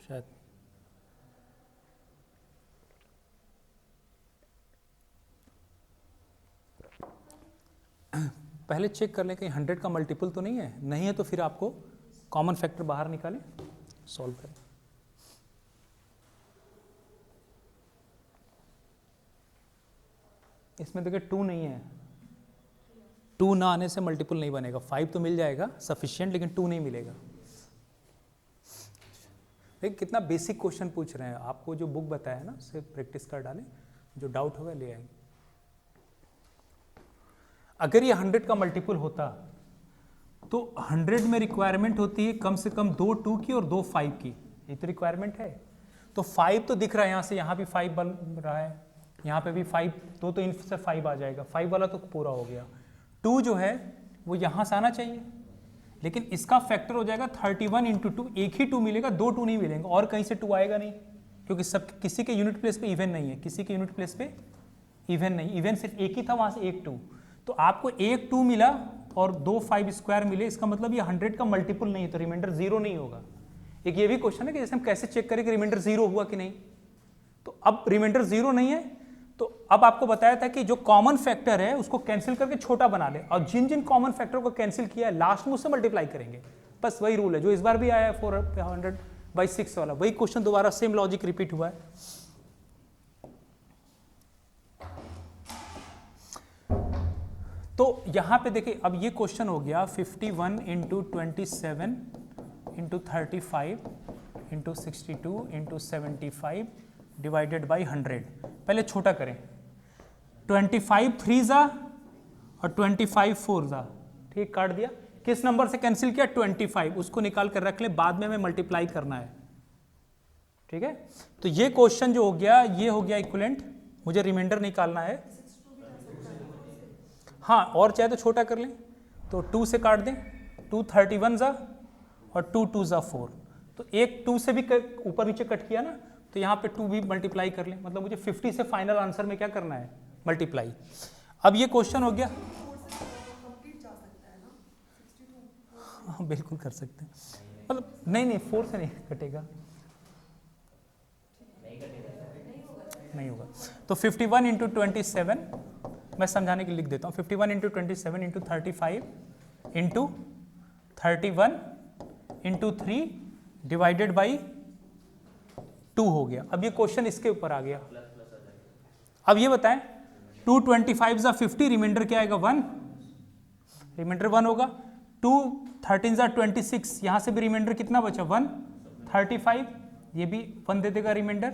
[SPEAKER 1] शायद पहले चेक कर लें कहीं 100 का मल्टीपल तो नहीं है, नहीं है तो फिर आपको कॉमन फैक्टर बाहर निकालें, सॉल्व करें। इसमें देखिए 2 नहीं है, 2 ना आने से मल्टीपल नहीं बनेगा, 5 तो मिल जाएगा सफिशिएंट, लेकिन 2 नहीं मिलेगा। देखिए कितना बेसिक क्वेश्चन पूछ रहे हैं, आपको जो बुक बताया है ना उससे प्रैक्टिस कर डालें, जो डाउट होगा ले आएंगे। अगर ये 100 का मल्टीपल होता तो 100 में रिक्वायरमेंट होती है कम से कम 2 2 की और 2 5 की, ये तो रिक्वायरमेंट है। तो 5 तो दिख रहा है यहाँ से, यहाँ भी 5 बन रहा है, यहाँ पे भी 5, तो इनसे 5 आ जाएगा, 5 वाला तो पूरा हो गया। 2 जो है वो यहाँ से आना चाहिए, लेकिन इसका फैक्टर हो जाएगा 31 इंटू 2, एक ही 2 मिलेगा, 2 2 नहीं मिलेंगे, और कहीं से 2 आएगा नहीं, क्योंकि सब किसी के यूनिट प्लेस पे इवन नहीं है, किसी के यूनिट प्लेस पे इवन नहीं, इवन सिर्फ एक ही था, वहाँ से एक 2, तो आपको एक 2 मिला और 2 5 स्क्वायर मिले, इसका मतलब ये 100 का मल्टीपल नहीं है, तो रिमाइंडर 0 नहीं होगा। एक ये भी क्वेश्चन है कि जैसे हम कैसे चेक करें कि रिमाइंडर 0 हुआ कि नहीं, तो अब रिमाइंडर 0 नहीं है, तो अब आपको बताया था कि जो कॉमन फैक्टर है उसको कैंसिल करके छोटा बना ले, और जिन जिन कॉमन फैक्टर को कैंसिल किया है लास्ट में उससे मल्टीप्लाई करेंगे, बस वही रूल है जो इस बार भी आया है 400/6 वाला, वही क्वेश्चन दोबारा सेम लॉजिक रिपीट हुआ है। तो यहां पे देखिए अब ये क्वेश्चन हो गया 51 into 27 into 35 into 62 into 75 divided by 100। पहले छोटा करें, 25 3 जा और 25 4 जा, ठीक, काट दिया। किस नंबर से कैंसिल किया? 25, उसको निकाल कर रख ले, बाद में हमें मल्टीप्लाई करना है, ठीक है। तो ये क्वेश्चन जो हो गया ये हो गया इक्विवेलेंट, मुझे रिमाइंडर निकालना है। हाँ, और चाहे तो छोटा कर लें, तो 2 से काट दें, 2 31 जा और 2 2 जा 4, तो एक 2 से भी ऊपर नीचे कट किया ना, तो यहाँ पे 2 भी मल्टीप्लाई कर लें, मतलब मुझे 50 से फाइनल आंसर में क्या करना है? मल्टीप्लाई। अब ये क्वेश्चन हो गया, हाँ बिल्कुल कर सकते हैं, मतलब नहीं 4 से नहीं कटेगा, नहीं होगा। तो 51 इंटू 27, मैं समझाने के लिए लिख देता हूँ, 51 into 27 into 35 into 31 into 3 divided by 2 हो गया। अब ये क्वेश्चन इसके ऊपर आ गया। अब ये बताएं 2 25 जा 50, रिमाइंडर क्या आएगा? 1, रिमाइंडर 1 होगा। 2 13 जा 26, यहाँ से भी रिमाइंडर कितना बचा? 1। 35, ये भी 1 दे देगा रिमाइंडर,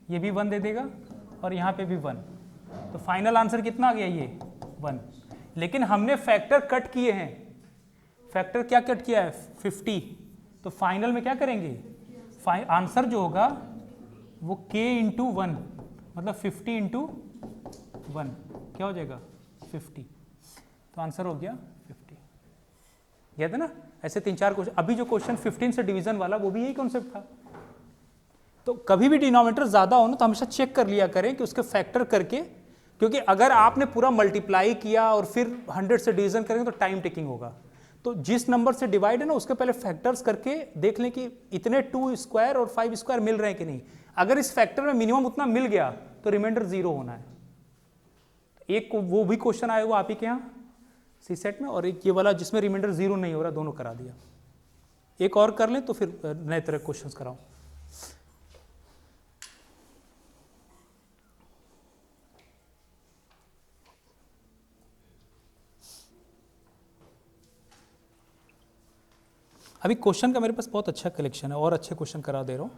[SPEAKER 1] ये भी 1 दे देगा, और यहाँ पे भी 1, तो फाइनल आंसर कितना आ गया? ये 1। लेकिन हमने फैक्टर कट किए हैं, फैक्टर क्या कट किया है? 50, तो फाइनल में क्या करेंगे? आंसर जो होगा वो k इंटू 1, मतलब 50 इंटू 1 क्या हो जाएगा? 50, तो आंसर हो गया 50। याद है ना? ऐसे 3-4 क्वेश्चन, अभी जो क्वेश्चन 15 से डिवीजन वाला वो भी यही कॉन्सेप्ट था। तो कभी भी डिनोमिनेटर ज्यादा हो ना तो हमेशा चेक कर लिया करें कि उसके फैक्टर करके, क्योंकि अगर आपने पूरा मल्टीप्लाई किया और फिर 100 से डिवीजन करेंगे तो टाइम टेकिंग होगा। तो जिस नंबर से डिवाइड है ना उसके पहले फैक्टर्स करके देख लें कि इतने 2 स्क्वायर और 5 स्क्वायर मिल रहे हैं कि नहीं। अगर इस फैक्टर में मिनिमम उतना मिल गया तो रिमाइंडर 0 होना है। एक वो भी क्वेश्चन आया हुआ आप ही के यहाँ सी सेट में, और एक ये वाला जिसमें रिमाइंडर 0 नहीं हो रहा, दोनों करा दिया। एक और कर लें तो फिर नए तरह क्वेश्चन कराऊं। अभी क्वेश्चन का मेरे पास बहुत अच्छा कलेक्शन है और अच्छे क्वेश्चन करा दे रहा हूँ,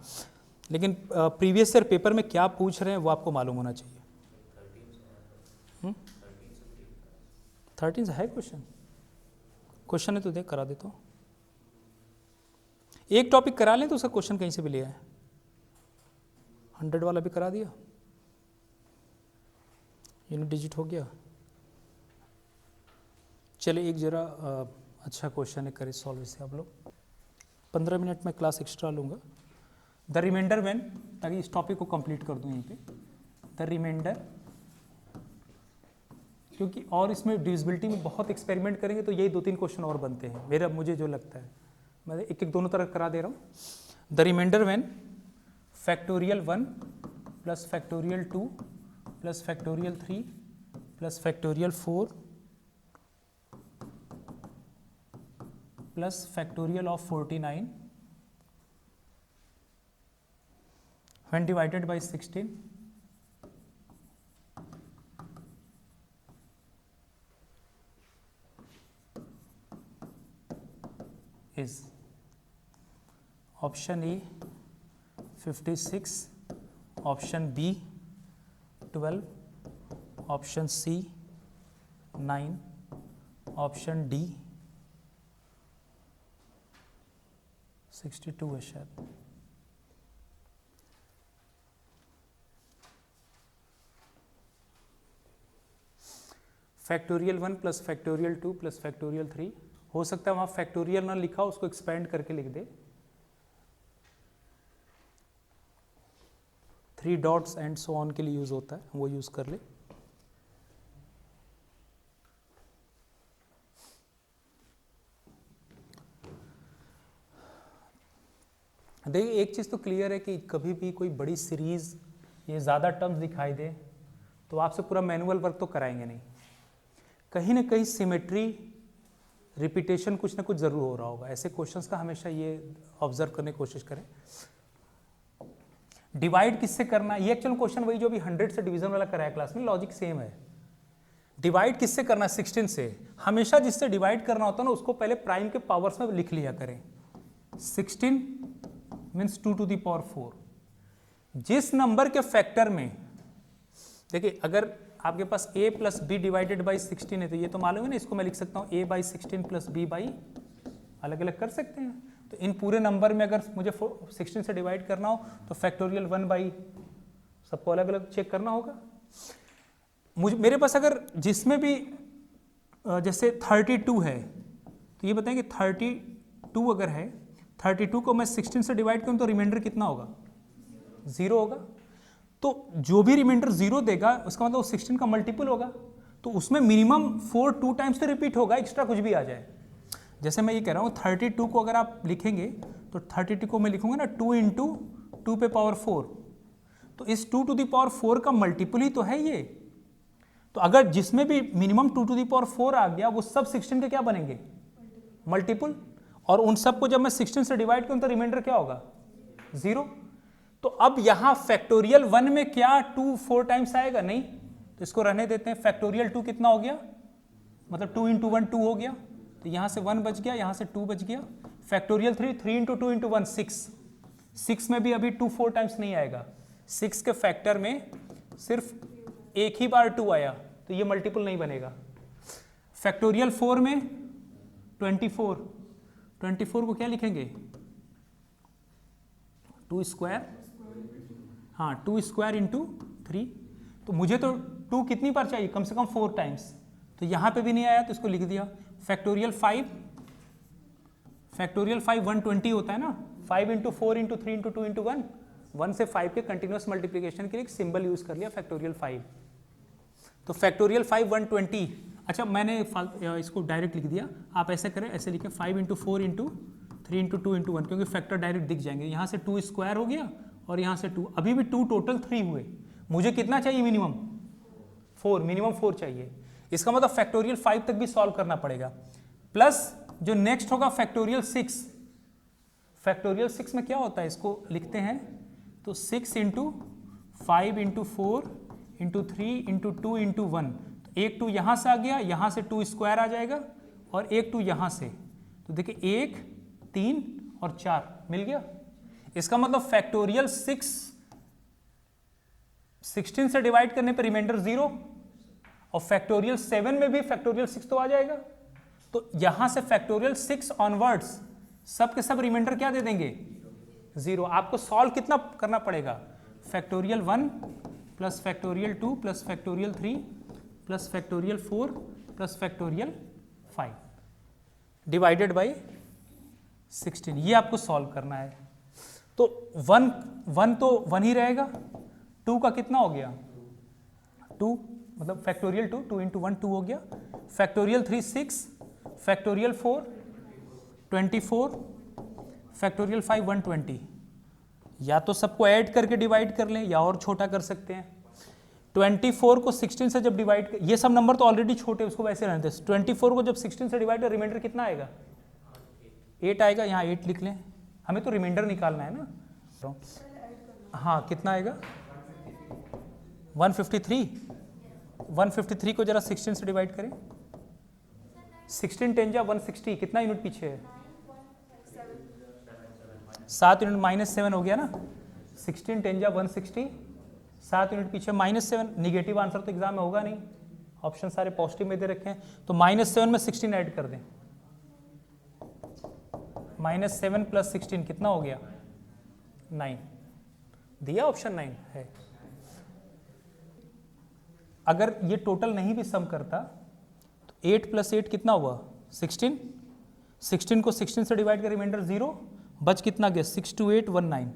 [SPEAKER 1] लेकिन प्रीवियस ईयर पेपर में क्या पूछ रहे हैं वो आपको मालूम होना चाहिए। 13 से है क्वेश्चन है तो देख करा देता हूँ। एक टॉपिक करा लें तो उसका क्वेश्चन कहीं से भी ले आए। 100 वाला भी करा दिया, यूनिट डिजिट हो गया। चलिए एक जरा अच्छा क्वेश्चन है, करे सॉल्व इसे आप लोग। 15 मिनट में क्लास एक्स्ट्रा लूँगा। द रिमाइंडर व्हेन, ताकि इस टॉपिक को कंप्लीट कर दूँ यहीं पे। द रिमाइंडर, क्योंकि और इसमें डिविजिबिलिटी में बहुत एक्सपेरिमेंट करेंगे तो यही 2-3 क्वेश्चन और बनते हैं, मुझे जो लगता है। मैं एक दोनों तरह करा दे रहा हूँ। The reminder when factorial 1 plus factorial 2 plus factorial 3 plus factorial 4 plus factorial of 49 when divided by 16 . Is option A 56, option B 12, option C 9, option D 62 है शायद। Factorial 1 plus factorial 2 plus factorial 3, हो सकता है वहाँ फैक्टोरियल ना लिखा हो, उसको एक्सपेंड करके लिख दे। 3 डॉट्स एंड सो ऑन के लिए यूज होता है, वो यूज कर ले। देखिए एक चीज़ तो क्लियर है कि कभी भी कोई बड़ी सीरीज ये ज़्यादा टर्म्स दिखाई दे तो आपसे पूरा मैनुअल वर्क तो कराएंगे नहीं, कहीं ना कहीं सिमेट्री रिपीटेशन कुछ ना कुछ ज़रूर हो रहा होगा। ऐसे क्वेश्चंस का हमेशा ये ऑब्जर्व करने की कोशिश करें। डिवाइड किससे करना है, ये एक्चुअल क्वेश्चन वही जो अभी 100 से डिवीजन वाला कराया क्लास में, लॉजिक सेम है। डिवाइड किससे करना है, 16 से। हमेशा जिससे डिवाइड करना होता है ना उसको पहले प्राइम के पावर्स में लिख लिया करें। 16 मीन्स 2 to the power 4। जिस नंबर के फैक्टर में, देखिए अगर आपके पास a plus B divided by 16 है तो ये तो मालूम है ना, इसको मैं लिख सकता हूँ a by 16 plus b by, अलग अलग कर सकते हैं। तो इन पूरे नंबर में अगर मुझे 16 से डिवाइड करना हो तो फैक्टोरियल 1 बाई, सबको अलग अलग चेक करना होगा। मेरे पास अगर जिसमें भी जैसे 32 है तो ये बताएं कि 32 अगर है, 32 को मैं 16 से डिवाइड करूँ तो रिमाइंडर कितना होगा, 0 होगा। तो जो भी रिमाइंडर 0 देगा उसका मतलब 16 का मल्टीपल होगा, तो उसमें मिनिमम 4 2 टाइम्स तो रिपीट होगा, एक्स्ट्रा कुछ भी आ जाए। जैसे मैं ये कह रहा हूँ 32 को अगर आप लिखेंगे तो 32 को मैं लिखूंगा ना 2 इंटू 2 पे पावर 4, तो इस 2 to the power 4 का मल्टीपल ही तो है ये। तो अगर जिसमें भी मिनिमम 2 to the power 4 आ गया वो सब 16 के क्या बनेंगे, मल्टीपल। और उन सबको जब मैं 16 से डिवाइड करूं तो रिमाइंडर क्या होगा, 0। तो अब यहां फैक्टोरियल 1 में क्या 2 4 टाइम्स आएगा, नहीं, तो इसको रहने देते हैं। फैक्टोरियल 2 कितना हो गया, मतलब 2 इंटू 1 2 हो गया, तो यहां से 1 बच गया, यहां से 2 बच गया। फैक्टोरियल 3 3 इंटू 2 इंटू 1 6 में भी अभी 2 4 टाइम्स नहीं आएगा। 6 के फैक्टर में सिर्फ एक ही बार 2 आया, तो ये मल्टीपल नहीं बनेगा। फैक्टोरियल 4 में 24 को क्या लिखेंगे, 2 स्क्वायर, हाँ 2 स्क्वायर इंटू 3। तो मुझे तो 2 कितनी बार चाहिए, कम से कम 4 टाइम्स, तो यहां पे भी नहीं आया तो इसको लिख दिया। फैक्टोरियल 5 120 होता है ना, 5 इंटू 4 इंटू 3 इंटू 2 इंटू 1, 1 से 5 के कंटिन्यूस मल्टीप्लीकेशन के लिए एक सिंबल यूज कर लिया फैक्टोरियल 5। तो फैक्टोरियल 5 120। अच्छा मैंने इसको डायरेक्ट लिख दिया, आप ऐसे करें, ऐसे लिखें 5 इंटू 4 इंटू 3 इंटू 2 इंटू 1, क्योंकि फैक्टर डायरेक्ट दिख जाएंगे। यहाँ से 2 स्क्वायर हो गया और यहाँ से 2, अभी भी 2 टोटल 3 हुए। मुझे कितना चाहिए मिनिमम, 4, मिनिमम 4 चाहिए। इसका मतलब फैक्टोरियल 5 तक भी सॉल्व करना पड़ेगा। प्लस जो नेक्स्ट होगा फैक्टोरियल 6। फैक्टोरियल 6 में क्या होता है, इसको लिखते हैं तो 6 into 5 into 4 into 3 into 2 into 1, तो एक 2 यहाँ से आ गया, यहाँ से 2 स्क्वायर आ जाएगा और एक 2 यहाँ से, तो देखिए 1 3 और 4 मिल गया। इसका मतलब फैक्टोरियल 6 16 से डिवाइड करने पर रिमाइंडर 0, और फैक्टोरियल 7 में भी फैक्टोरियल 6 तो आ जाएगा। तो यहां से फैक्टोरियल 6 ऑनवर्ड्स सब के सब रिमाइंडर क्या दे देंगे, 0। आपको सॉल्व कितना करना पड़ेगा, factorial 1 plus factorial 2 plus factorial 3 plus factorial 4 plus factorial 5 divided by 16, ये आपको सॉल्व करना है। तो 1 तो 1 ही रहेगा, 2 का कितना हो गया, 2 मतलब फैक्टोरियल 2 इंटू 1 2 हो गया। Factorial 3 6, factorial 4 24, factorial 5 120। या तो सबको ऐड करके डिवाइड कर लें या और छोटा कर सकते हैं। 24 को 16 से जब डिवाइड कर, ये सब नंबर तो ऑलरेडी छोटे, उसको वैसे रहने दें। 24 को जब 16 से डिवाइड कर, रिमाइंडर कितना आएगा, 8 आएगा। यहाँ 8 लिख लें, हमें तो रिमाइंडर निकालना है ना। हाँ कितना आएगा, 153। 153 को जरा 16 से डिवाइड करें, 16 10 जा 160, कितना यूनिट पीछे है, 7 यूनिट -7 हो गया ना, 16 10 जा 160, 7 यूनिट पीछे -7, निगेटिव आंसर तो एग्जाम में होगा नहीं, ऑप्शन सारे पॉजिटिव में दे रखे हैं, तो -7 में 16 ऐड कर दें, -7 + 16 कितना हो गया 9, दिया ऑप्शन 9 है। अगर ये टोटल नहीं भी सम करता तो 8 + 8 कितना हुआ 16, 16 को 16 से डिवाइड कर रिमाइंडर 0, बच कितना गया 62819,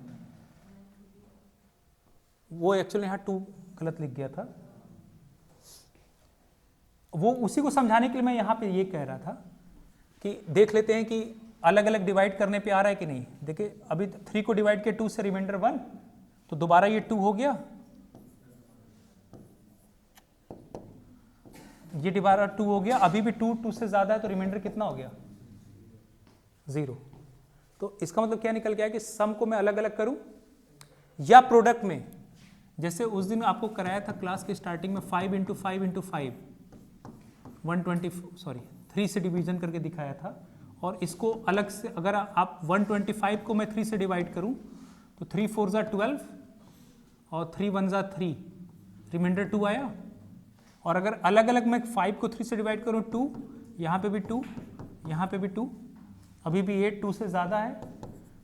[SPEAKER 1] वो एक्चुअली यहाँ 2 गलत लिख गया था, वो उसी को समझाने के लिए मैं यहाँ पे ये कह रहा था कि देख लेते हैं कि अलग अलग डिवाइड करने पे आ रहा है कि नहीं। देखिए अभी 3 को डिवाइड किया 2 से रिमाइंडर 1, तो दोबारा ये 2 हो गया, ये दोबारा 2 हो गया, अभी भी 2 से ज्यादा है तो रिमाइंडर कितना हो गया 0। तो इसका मतलब क्या निकल गया कि सम को मैं अलग अलग करूं या प्रोडक्ट में, जैसे उस दिन आपको कराया था क्लास के स्टार्टिंग में 5 × 5 × 5 3 से डिवीजन करके दिखाया था, और इसको अलग से अगर आप 125 को मैं 3 से डिवाइड करूं तो 3 4 = 12 और 3 1 = 3, रिमाइंडर 2 आया। और अगर अलग अलग मैं 5 को 3 से डिवाइड करूं 2, यहाँ पे भी 2, यहाँ पे भी 2, अभी भी 8 2 से ज़्यादा है,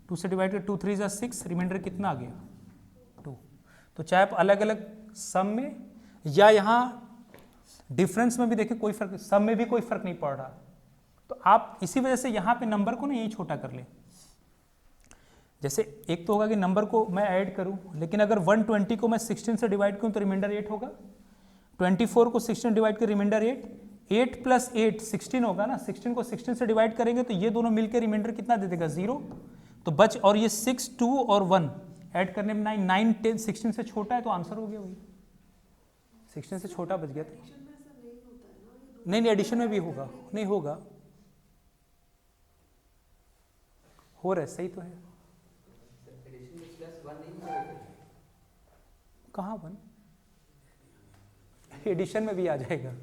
[SPEAKER 1] 2 से डिवाइड कर 2 3 = 6, रिमाइंडर कितना आ गया 2। तो चाहे आप अलग अलग सम में या यहाँ डिफरेंस में भी देखें कोई फर्क, सम में भी कोई फर्क नहीं पड़ रहा, तो आप इसी वजह से यहाँ पे नंबर को ना यही छोटा कर लें। जैसे एक तो होगा कि नंबर को मैं ऐड करूँ, लेकिन अगर 120 को मैं 16 से डिवाइड करूँ तो रिमाइंडर 8 होगा, 24 को 16 डिवाइड कर रिमाइंडर 8, 8 + 8 16 होगा ना, 16 को 16 से डिवाइड करेंगे तो ये दोनों मिलकर रिमाइंडर कितना दे देगा 0, तो बच, और ये 6 2 और 1 ऐड करने में 9 9 10 16 से छोटा है तो आंसर हो गया वही, 16 से छोटा बच गया। तो नहीं एडिशन में भी होगा, नहीं होगा, हो रहा है, सही तो है, कहाँ 1, एडिशन में भी आ जाएगा,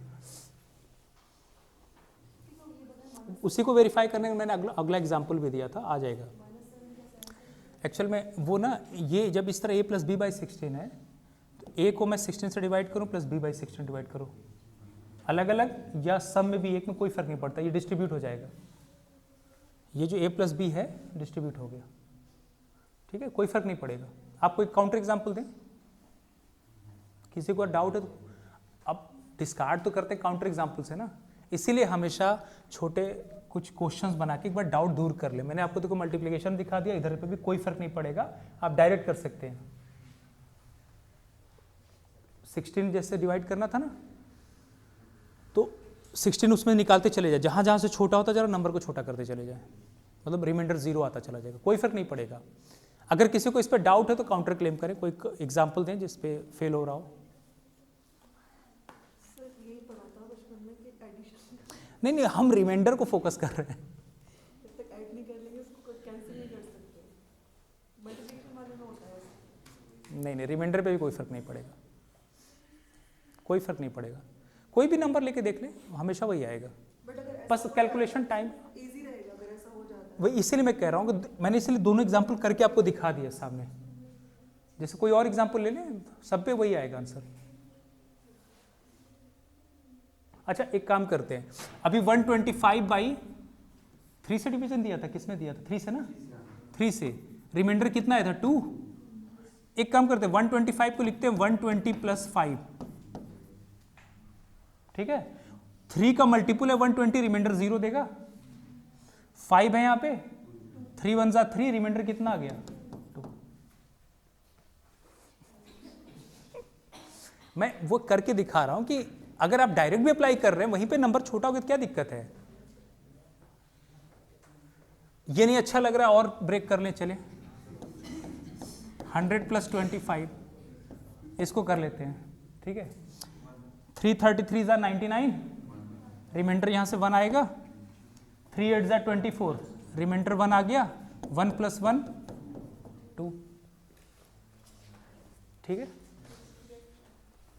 [SPEAKER 1] उसी को वेरीफाई करने में मैंने अगला एग्जांपल भी दिया था, आ जाएगा। एक्चुअल में वो ना, ये जब इस तरह a + b / 16 है तो a को मैं 16 से डिवाइड करूं प्लस b / 16 डिवाइड करूं, अलग अलग या सम में भी एक में कोई फर्क नहीं पड़ता, ये डिस्ट्रीब्यूट हो जाएगा, ये जो a + b है डिस्ट्रीब्यूट हो गया, ठीक है, कोई फर्क नहीं पड़ेगा। आप कोई काउंटर एग्जाम्पल दें, किसी को डाउट है तो, अब डिस्कार्ड तो करते हैं काउंटर एग्जाम्पल से ना, इसीलिए हमेशा छोटे कुछ क्वेश्चंस बना के एक बार डाउट दूर कर ले। मैंने आपको देखो मल्टीप्लिकेशन दिखा दिया, इधर पे भी कोई फर्क नहीं पड़ेगा, आप डायरेक्ट कर सकते हैं। 16 जैसे डिवाइड करना था ना, तो 16 उसमें निकालते चले जाए, जहां जहां से छोटा होता जा रहा नंबर को छोटा करते चले जाए, मतलब रिमाइंडर 0 आता चला जाएगा, कोई फर्क नहीं पड़ेगा। अगर किसी को इस पर डाउट है तो काउंटर क्लेम करें, कोई एग्जाम्पल दें जिस पे फेल हो रहा हो। नहीं हम रिमाइंडर को फोकस कर रहे हैं,
[SPEAKER 2] जब तक ऐड नहीं कर लेंगे उसको कैंसिल नहीं कर सकते, मल्टीप्लिकेशन वाले में होता है।
[SPEAKER 1] नहीं रिमाइंडर पे भी कोई फर्क नहीं पड़ेगा, कोई फर्क नहीं पड़ेगा, कोई भी नंबर लेके देख ले हमेशा वही आएगा, बस कैलकुलेशन टाइम
[SPEAKER 2] इजी रहेगा अगर ऐसा हो जाता है।
[SPEAKER 1] वही, इसीलिए मैं कह रहा हूँ कि मैंने इसलिए दोनों एग्जाम्पल करके आपको दिखा दिया सामने, जैसे कोई और एग्जाम्पल ले लें सब पे वही आएगा आंसर। अच्छा एक काम करते हैं, अभी 125/3 से डिवीजन दिया था, किसमें दिया था 3 से ना, 3 से रिमाइंडर कितना आया था 2। एक काम करते हैं 125 को लिखते हैं 120 + 5, ठीक है, 3 का मल्टीपल है 120, रिमाइंडर 0 देगा, 5 है यहाँ पे, 3 1 = 3, रिमाइंडर कितना आ गया 2। मैं वो करके दिखा रहा हूं कि अगर आप डायरेक्ट भी अप्लाई कर रहे हैं वहीं पे नंबर छोटा हो गया तो क्या दिक्कत है। ये नहीं अच्छा लग रहा है और ब्रेक कर लें, चले 100 + 25 इसको कर लेते हैं, ठीक है, 333 = 99, रिमाइंडर यहां से 1 आएगा, 3 8 = 24, रिमाइंडर 1 आ गया, 1 + 1 2, ठीक है।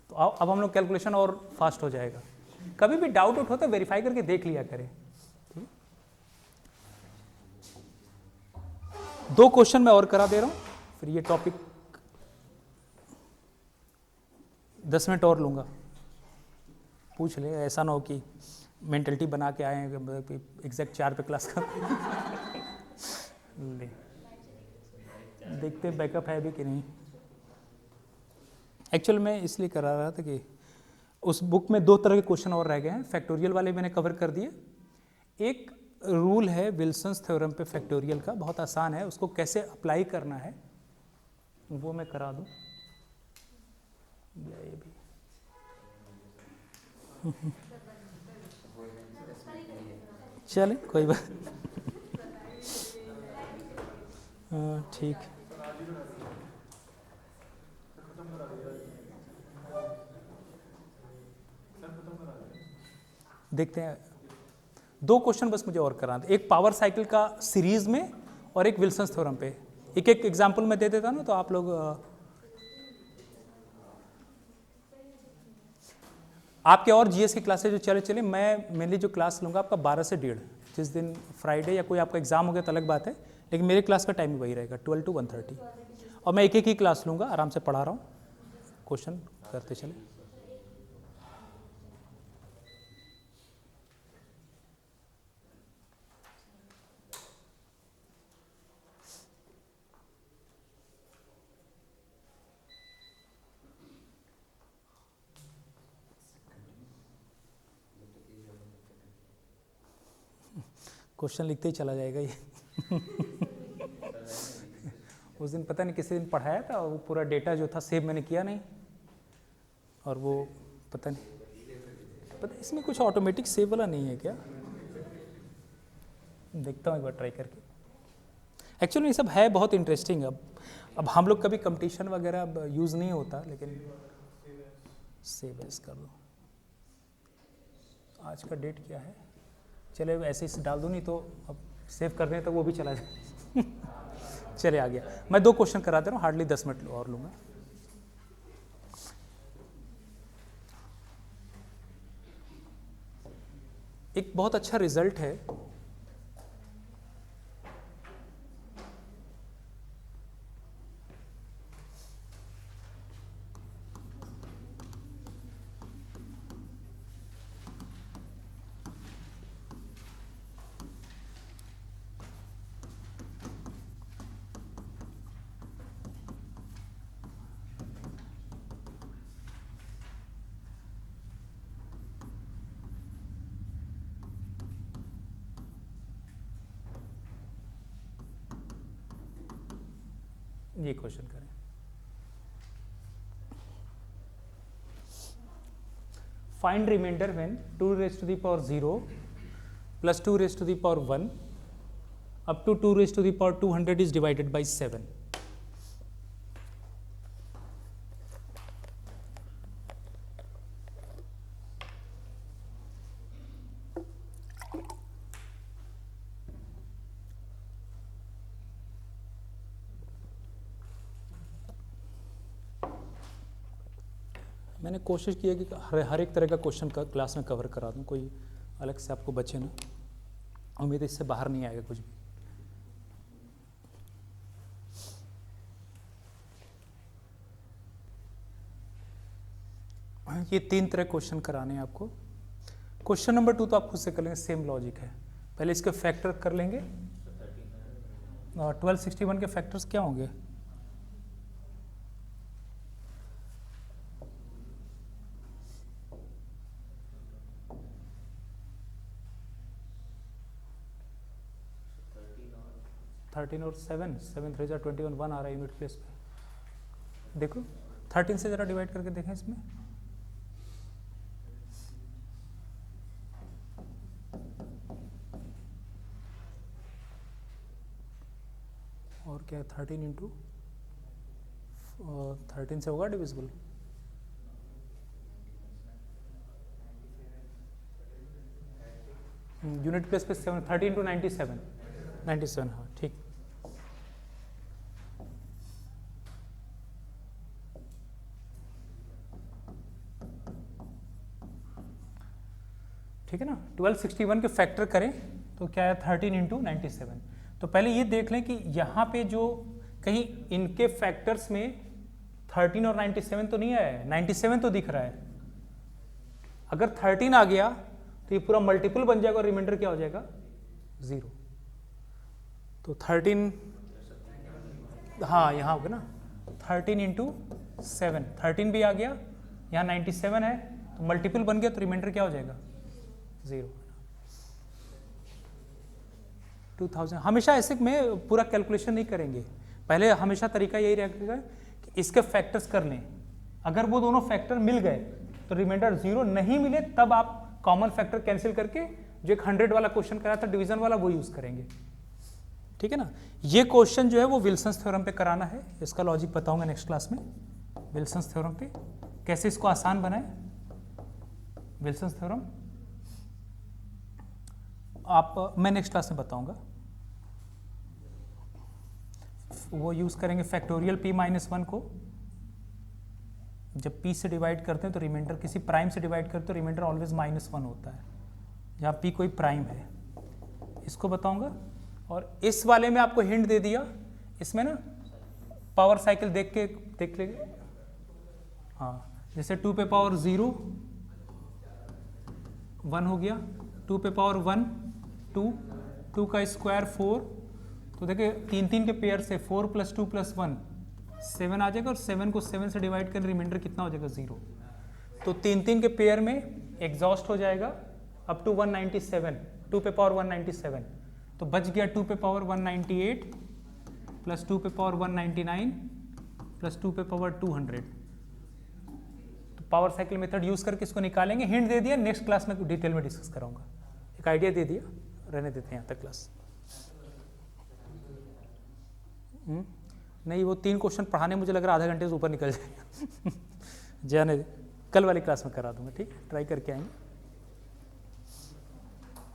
[SPEAKER 1] तो अब हम लोग कैलकुलेशन और फास्ट हो जाएगा। कभी भी डाउट हो तो वेरीफाई करके देख लिया करें। 2 क्वेश्चन मैं और करा दे रहा हूँ, फिर ये टॉपिक 10 मिनट और लूँगा। पूछ ले, ऐसा ना हो कि मेंटलिटी बना के आए हैं एग्जैक्ट 4 पे क्लास का। ले देखते बैकअप है भी कि नहीं। एक्चुअल में इसलिए करा रहा था कि उस बुक में 2 तरह के क्वेश्चन और रह गए हैं। फैक्टोरियल वाले मैंने कवर कर दिए। एक रूल है विल्सन्स थ्योरम पे फैक्टोरियल का, बहुत आसान है, उसको कैसे अप्लाई करना है वो मैं करा दूं। ये भी चले कोई बात। ठीक, देखते हैं 2 क्वेश्चन बस मुझे और कराना। एक पावर साइकिल का सीरीज में और एक विल्सन्स थ्योरम पे। एक एक एग्जांपल मैं दे देता ना, तो आप लोग आपके और जीएस की क्लासेज जो चले मैं मेनली जो क्लास लूँगा आपका 12 से 1:30। जिस दिन फ्राइडे या कोई आपका एग्जाम हो गया तो अलग बात है, लेकिन मेरे क्लास का टाइम वही रहेगा 12 to 1:30। और मैं एक एक ही क्लास लूँगा, आराम से पढ़ा रहा हूँ, क्वेश्चन करते चले। क्वेश्चन लिखते ही चला जाएगा ये। उस दिन पता नहीं किसी दिन पढ़ाया था, वो पूरा डेटा जो था सेव मैंने किया नहीं, और वो पता इसमें कुछ ऑटोमेटिक सेव वाला नहीं है क्या? देखता हूँ एक बार ट्राई करके। एक्चुअली ये सब है बहुत इंटरेस्टिंग। अब हम लोग कभी कंपटीशन वगैरह अब यूज़ नहीं होता, लेकिन सेव एज कर दो। आज का डेट क्या है? चले ऐसे ही डाल दूँ, नहीं तो अब सेव करने तक वो भी चला जाए। चले आ गया। मैं 2 क्वेश्चन करा दे रहा हूँ, हार्डली 10 मिनट और लूँगा। एक बहुत अच्छा रिजल्ट है, ये क्वेश्चन करें। Find remainder when 2 raised to the power 0 plus 2 raised to the power 1 up to 2 raised to the power 200 is divided by 7. मैंने कोशिश की है कि हर एक तरह का क्वेश्चन का क्लास में कवर करा दूं, कोई अलग से आपको बचे ना। उम्मीद है इससे बाहर नहीं आएगा कुछ भी। ये 3 तरह क्वेश्चन कराने हैं आपको। क्वेश्चन नंबर 2 तो आप खुद से कर लेंगे, सेम लॉजिक है। पहले इसके फैक्टर कर लेंगे। 1261 के फैक्टर्स क्या होंगे? थर्टीन और 7 3 जा 21 1 आ रहा है यूनिट प्लेस पे। देखो 13 से जरा डिवाइड करके देखें इसमें। और क्या 13 इंटू 13 से होगा डिविजिबल? यूनिट प्लेस पे 7 13 इंटू 97 हाँ ठीक। ठीक है ना। 1261 के फैक्टर करें तो क्या है 13 इंटू 97। तो पहले ये देख लें कि यहाँ पे जो कहीं इनके फैक्टर्स में 13 और 97 तो नहीं आया है, 97 तो दिख रहा है। अगर 13 आ गया तो ये पूरा मल्टीपल बन जाएगा और रिमाइंडर क्या हो जाएगा 0। तो 13, हाँ यहाँ होगा ना 13 इंटू 7, 13 भी आ गया, यहाँ 97 है तो मल्टीपल बन गया तो रिमाइंडर क्या हो जाएगा 0। 2000 हमेशा ऐसे में पूरा कैलकुलेशन नहीं करेंगे, पहले हमेशा तरीका यही रहेगा कि इसके फैक्टर्स कर लें। अगर वो दोनों फैक्टर मिल गए तो रिमाइंडर 0, नहीं मिले तब आप कॉमन फैक्टर कैंसिल करके जो एक 100 वाला क्वेश्चन कराया था डिवीजन वाला वो यूज करेंगे, ठीक है ना। ये क्वेश्चन जो है वो विल्सन्स थ्योरम पे कराना है, इसका लॉजिक बताऊंगा नेक्स्ट क्लास में। विल्सन्स थ्योरम पे कैसे इसको आसान बनाए, विल्सन्स थ्योरम मैं नेक्स्ट क्लास में बताऊंगा। वो यूज करेंगे फैक्टोरियल p माइनस 1 को, जब p से डिवाइड करते हैं तो रिमाइंडर किसी प्राइम से डिवाइड करते हैं तो रिमाइंडर ऑलवेज -1 होता है, जहाँ p कोई प्राइम है, इसको बताऊंगा। और इस वाले में आपको हिंट दे दिया, इसमें ना पावर साइकिल देख लेंगे। हाँ, जैसे 2 पे पावर 0 1 हो गया, 2 पे पावर 1 2, 2 का स्क्वायर 4, तो देखिए 3 के पेयर से 4 + 2 + 1 7 आ जाएगा, और 7 को 7 से डिवाइड कर रिमाइंडर कितना हो जाएगा 0। तो 3 के पेयर में एग्जॉस्ट हो जाएगा अप टू 197, 2 पे पावर 197, तो बच गया 2 पे पावर 198 + 2 पे पावर 199 + 2 पे पावर 200। तो पावर साइकिल मेथड यूज करके इसको निकालेंगे। हिंट दे दिया, नेक्स्ट क्लास में डिटेल में डिस्कस कराऊंगा, एक आइडिया दे दिया, रहने देते हैं यहाँ तक क्लास। नहीं, वो 3 क्वेश्चन पढ़ाने मुझे लग रहा है आधा घंटे से ऊपर निकल जाएगा। जाने कल वाली क्लास में करा दूंगा, ठीक, ट्राई करके आएंगे।